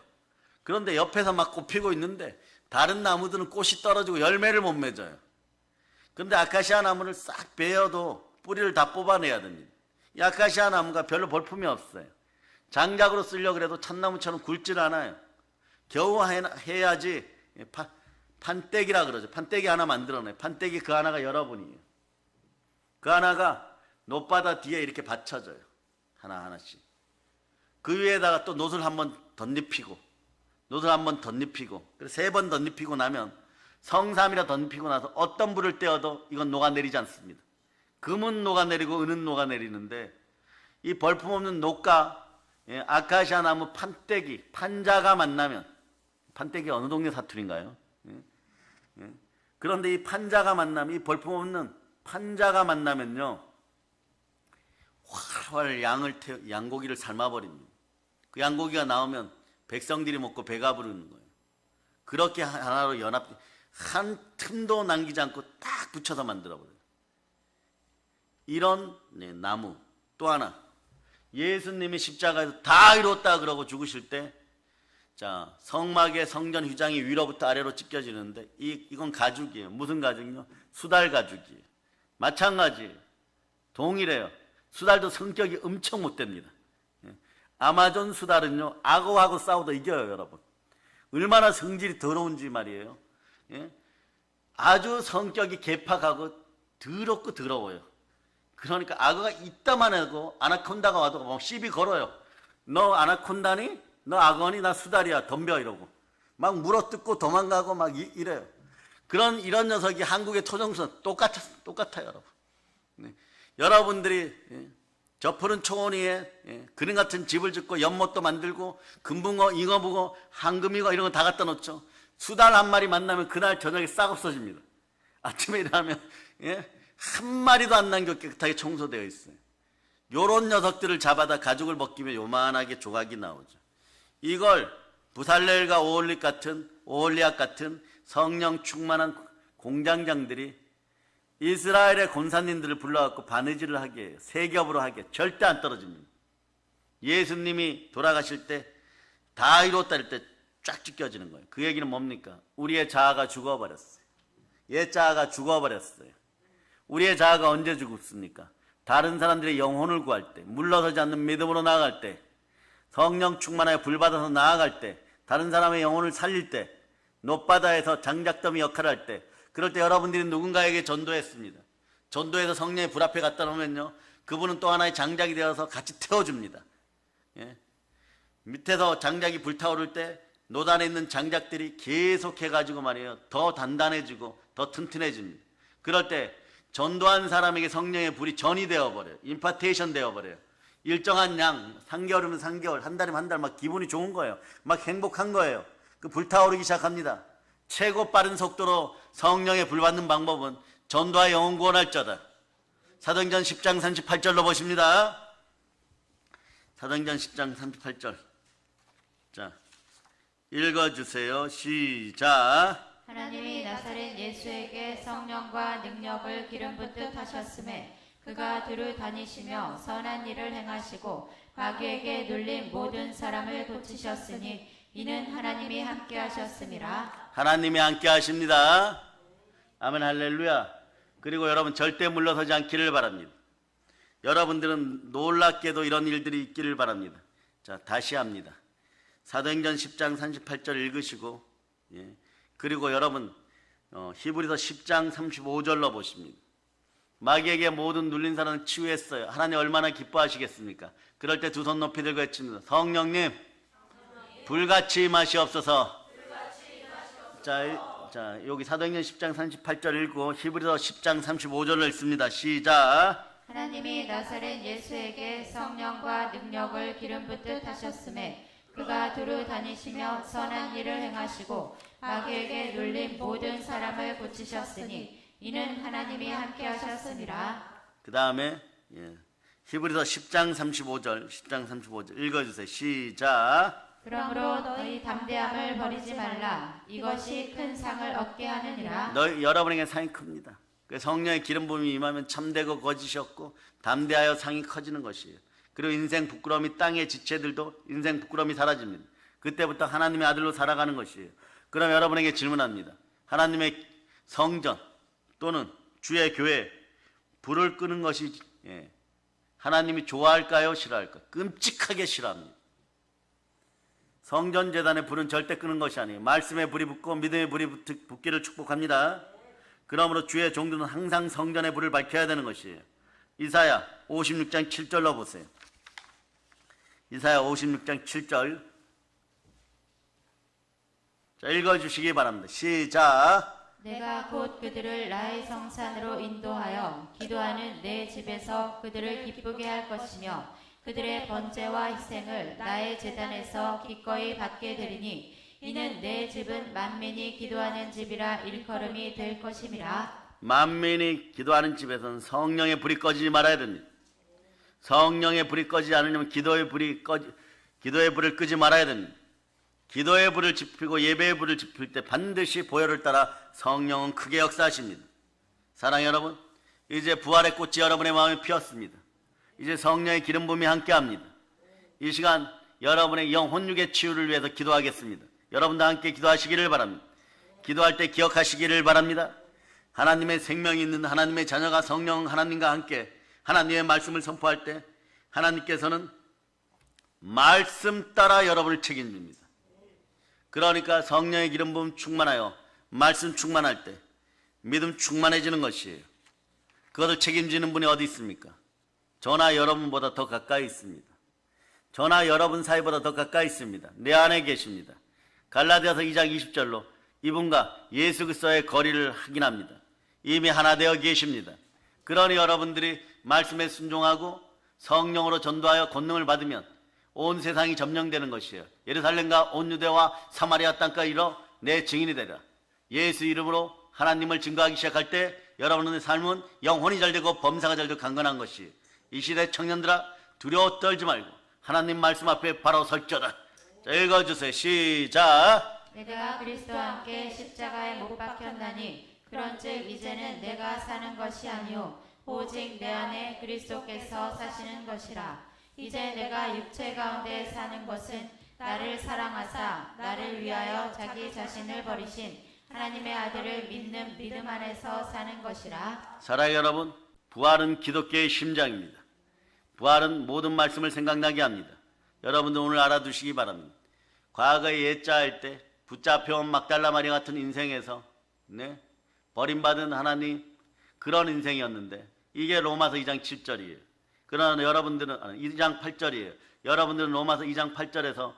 그런데 옆에서 막 꽃 피고 있는데 다른 나무들은 꽃이 떨어지고 열매를 못 맺어요. 그런데 아카시아 나무를 싹 베어도 뿌리를 다 뽑아내야 됩니다. 이 아카시아 나무가 별로 볼품이 없어요. 장작으로 쓰려고 해도 참나무처럼 굵질 않아요. 겨우 해야지. 판때기라 그러죠. 판때기 하나 만들어내요. 판때기 그 하나가 여러분이에요. 그 하나가 노바다 뒤에 이렇게 받쳐져요. 하나하나씩. 그 위에다가 또 노술 한번 덧입히고, 노술 한번 덧입히고, 그래서 3번 덧입히고 나면 성삼이라 덧입히고 나서 어떤 불을 떼어도 이건 녹아내리지 않습니다. 금은 녹아내리고 은은 녹아내리는데, 이 벌품없는 녹과 아카시아 나무 판때기, 판자가 만나면, 판때기 어느 동네 사투리인가요? 그런데 이 판자가 만나면, 이 벌품없는 판자가 만나면요, 활활 양고기를 삶아버립니다. 그 양고기가 나오면 백성들이 먹고 배가 부르는 거예요. 그렇게 하나로 한 틈도 남기지 않고 딱 붙여서 만들어버려요. 이런 나무. 또 하나, 예수님이 십자가에서 다 이뤘다 그러고 죽으실 때, 자, 성막의 성전 휘장이 위로부터 아래로 찢겨지는데, 이건 가죽이에요. 무슨 가죽이요? 수달 가죽이에요. 마찬가지예요. 동일해요. 수달도 성격이 엄청 못됩니다. 아마존 수달은요, 악어하고 싸워도 이겨요, 여러분. 얼마나 성질이 더러운지 말이에요. 아주 성격이 개팍하고 더럽고 더러워요. 그러니까 악어가 이따만 하고 아나콘다가 와도 막 시비 걸어요. 너 아나콘다니? 너 악어니? 나 수달이야. 덤벼. 이러고 막 물어뜯고 도망가고 막 이래요. 이런 녀석이 한국의 토종수는 똑같아요, 여러분. 여러분들이 저 푸른 초원 위에 그림 같은 집을 짓고 연못도 만들고 금붕어, 잉어붕어, 황금이거 이런 거 다 갖다 놓죠. 수달 한 마리 만나면 그날 저녁에 싹 없어집니다. 아침에 일어나면 한 마리도 안 남겨 깨끗하게 청소되어 있어요. 요런 녀석들을 잡아다 가죽을 벗기면 요만하게 조각이 나오죠. 이걸 부살렐과 오홀리악 같은 성령 충만한 공장장들이 이스라엘의 권사님들을 불러갖고 바느질을 하게 해요. 세겹으로 하게. 절대 안 떨어집니다. 예수님이 돌아가실 때 다 이뤘다 할 때 쫙 찢겨지는 거예요. 그 얘기는 뭡니까? 우리의 자아가 죽어버렸어요. 옛 자아가 죽어버렸어요. 우리의 자아가 언제 죽었습니까? 다른 사람들의 영혼을 구할 때, 물러서지 않는 믿음으로 나아갈 때, 성령 충만하여 불받아서 나아갈 때, 다른 사람의 영혼을 살릴 때, 놋바다에서 장작더미 역할을 할 때, 그럴 때 여러분들이 누군가에게 전도했습니다. 전도해서 성령의 불 앞에 갖다 놓으면요, 그분은 또 하나의 장작이 되어서 같이 태워줍니다. 밑에서 장작이 불타오를 때 노 안에 있는 장작들이 계속해가지고 말이에요, 더 단단해지고 더 튼튼해집니다. 그럴 때 전도한 사람에게 성령의 불이 전이 되어버려요. 임파테이션 되어버려요. 일정한 양, 3개월이면 3개월, 한 달이면 한 달 막 기분이 좋은 거예요. 막 행복한 거예요. 그 불타오르기 시작합니다. 최고 빠른 속도로 성령의 불 받는 방법은 전도와 영혼 구원할 자다. 사도행전 10장 38절로 보십니다. 사도행전 10장 38절. 자, 읽어주세요. 시작. 하나님이 나사렛 예수에게 성령과 능력을 기름 붓듯 하셨음에 그가 두루 다니시며 선한 일을 행하시고 마귀에게 눌린 모든 사람을 고치셨으니 이는 하나님이 함께 하셨음이라. 하나님이 함께 하십니다. 아멘, 할렐루야. 그리고 여러분 절대 물러서지 않기를 바랍니다. 여러분들은 놀랍게도 이런 일들이 있기를 바랍니다. 자, 다시 합니다. 사도행전 10장 38절 읽으시고, 그리고 여러분 히브리서 10장 35절로 보십니다. 마귀에게 모든 눌린 사람을 치유했어요. 하나님 얼마나 기뻐하시겠습니까? 그럴 때 두 손 높이 들고 외칩니다. 성령님 불같이 임하시옵소서. 자, 자, 여기 사도행전 10장 38절 읽고 히브리서 10장 35절을 읽습니다. 시작. 하나님이 나사렛 예수에게 성령과 능력을 기름 붓듯 하셨음에 그가 두루 다니시며 선한 일을 행하시고 마귀에게 눌린 모든 사람을 고치셨으니 이는 하나님이 함께 하셨음이라. 그 다음에 히브리서 10장 35절 읽어주세요. 시작. 그러므로 너희 담대함을 버리지 말라. 이것이 큰 상을 얻게 하느니라. 여러분에게 상이 큽니다. 성령의 기름 부음이 임하면 참되고 거짓이 없고 담대하여 상이 커지는 것이에요. 그리고 인생 부끄러움이 땅의 지체들도 인생 부끄러움이 사라집니다. 그때부터 하나님의 아들로 살아가는 것이에요. 그럼 여러분에게 질문합니다. 하나님의 성전 또는 주의 교회 불을 끄는 것이 하나님이 좋아할까요? 싫어할까요? 끔찍하게 싫어합니다. 성전 제단의 불은 절대 끄는 것이 아니에요. 말씀의 불이 붙고 믿음의 불이 붙기를 축복합니다. 그러므로 주의 종들은 항상 성전의 불을 밝혀야 되는 것이에요. 이사야 56장 7절로 보세요. 이사야 56장 7절. 자, 읽어주시기 바랍니다. 시작. 내가 곧 그들을 나의 성산으로 인도하여 기도하는 내 집에서 그들을 기쁘게 할 것이며 그들의 번제와 희생을 나의 제단에서 기꺼이 받게 되리니 이는 내 집은 만민이 기도하는 집이라 일컬음이 될 것임이라. 만민이 기도하는 집에서는 성령의 불이 꺼지지 말아야 됩니다. 성령의 불이 꺼지지 않으려면 기도의 불을 끄지 말아야 됩니다. 기도의 불을 지피고 예배의 불을 지필 때 반드시 보혈을 따라 성령은 크게 역사하십니다. 사랑하는 여러분, 이제 부활의 꽃이 여러분의 마음에 피었습니다. 이제 성령의 기름 부음이 함께합니다. 이 시간 여러분의 영 혼육의 치유를 위해서 기도하겠습니다. 여러분도 함께 기도하시기를 바랍니다. 기도할 때 기억하시기를 바랍니다. 하나님의 생명이 있는 하나님의 자녀가 성령 하나님과 함께 하나님의 말씀을 선포할 때 하나님께서는 말씀 따라 여러분을 책임집니다. 그러니까 성령의 기름 부음 충만하여 말씀 충만할 때 믿음 충만해지는 것이에요. 그것을 책임지는 분이 어디 있습니까? 저나 여러분보다 더 가까이 있습니다. 저나 여러분 사이보다 더 가까이 있습니다. 내 안에 계십니다. 갈라디아서 2장 20절로 이분과 예수 그리스도의 거리를 확인합니다. 이미 하나 되어 계십니다. 그러니 여러분들이 말씀에 순종하고 성령으로 전도하여 권능을 받으면 온 세상이 점령되는 것이에요. 예루살렘과 온 유대와 사마리아 땅까지 이르러 내 증인이 되라. 예수 이름으로 하나님을 증거하기 시작할 때 여러분의 삶은 영혼이 잘되고 범사가 잘되고 강건한 것이에요. 이 시대 청년들아 두려워 떨지 말고 하나님 말씀 앞에 바로 설져라. 자, 읽어주세요. 시작. 내가 그리스도와 함께 십자가에 못 박혔나니 그런즉 이제는 내가 사는 것이 아니요 오직 내 안에 그리스도께서 사시는 것이라. 이제 내가 육체 가운데 사는 것은 나를 사랑하사 나를 위하여 자기 자신을 버리신 하나님의 아들을 믿는 믿음 안에서 사는 것이라. 사랑하는 여러분, 부활은 기독교의 심장입니다. 부활은 모든 말씀을 생각나게 합니다. 여러분도 오늘 알아두시기 바랍니다. 과거에 예자할 때 붙잡혀온 막달라 마리아 같은 인생에서 버림받은 하나님 그런 인생이었는데 이게 로마서 2장 7절이에요. 그러나 여러분들은 2장 8절이에요. 여러분들은 로마서 2장 8절에서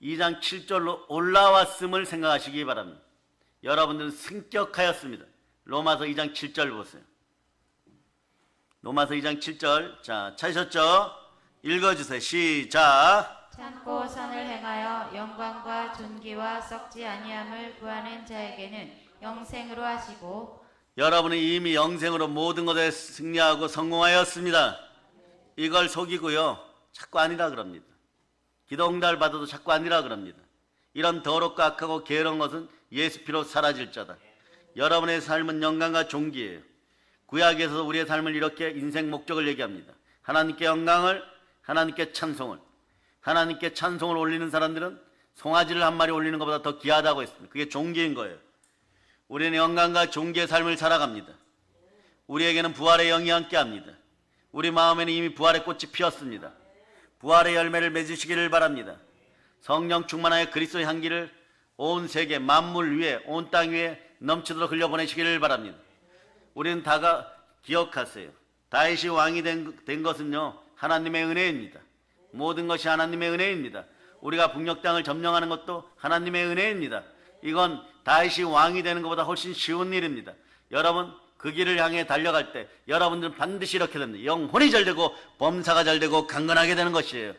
2장 7절로 올라왔음을 생각하시기 바랍니다. 여러분들은 승격하였습니다. 로마서 2장 7절 보세요. 로마서 2장 7절. 자, 찾으셨죠? 읽어주세요. 시작. 참고 선을 행하여 영광과 존귀와 썩지 아니함을 구하는 자에게는 영생으로 하시고. 여러분이 이미 영생으로 모든 것에 승리하고 성공하였습니다. 이걸 속이고요 자꾸 아니라 그럽니다. 기도 응답을 받아도 자꾸 아니라 그럽니다. 이런 더럽고 악하고 게으른 것은 예수 피로 사라질 자다. 여러분의 삶은 영광과 존귀예요. 구약에서도 우리의 삶을 이렇게 인생 목적을 얘기합니다. 하나님께 영광을, 하나님께 찬송을. 하나님께 찬송을 올리는 사람들은 송아지를 한 마리 올리는 것보다 더 귀하다고 했습니다. 그게 존귀인 거예요. 우리는 영광과 존귀의 삶을 살아갑니다. 우리에게는 부활의 영이 함께합니다. 우리 마음에는 이미 부활의 꽃이 피었습니다. 부활의 열매를 맺으시기를 바랍니다. 성령 충만하여 그리스도의 향기를 온 세계 만물 위에 온 땅 위에 넘치도록 흘려보내시기를 바랍니다. 우리는 다가 기억하세요. 다윗이 왕이 된 것은요 하나님의 은혜입니다. 모든 것이 하나님의 은혜입니다. 우리가 북녘 땅을 점령하는 것도 하나님의 은혜입니다. 이건 다윗이 왕이 되는 것보다 훨씬 쉬운 일입니다. 여러분 그 길을 향해 달려갈 때 여러분들은 반드시 이렇게 됩니다. 영혼이 잘되고 범사가 잘되고 강건하게 되는 것이에요.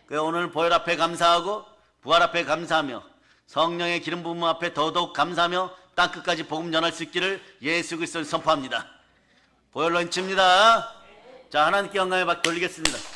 그래서 오늘 보혈 앞에 감사하고 부활 앞에 감사하며 성령의 기름 부음 앞에 더더욱 감사하며 땅끝까지 복음 전할 수 있기를 예수 그리스도를 선포합니다. 보혈로 인칩니다. 자, 하나님께 영광의 박 돌리겠습니다.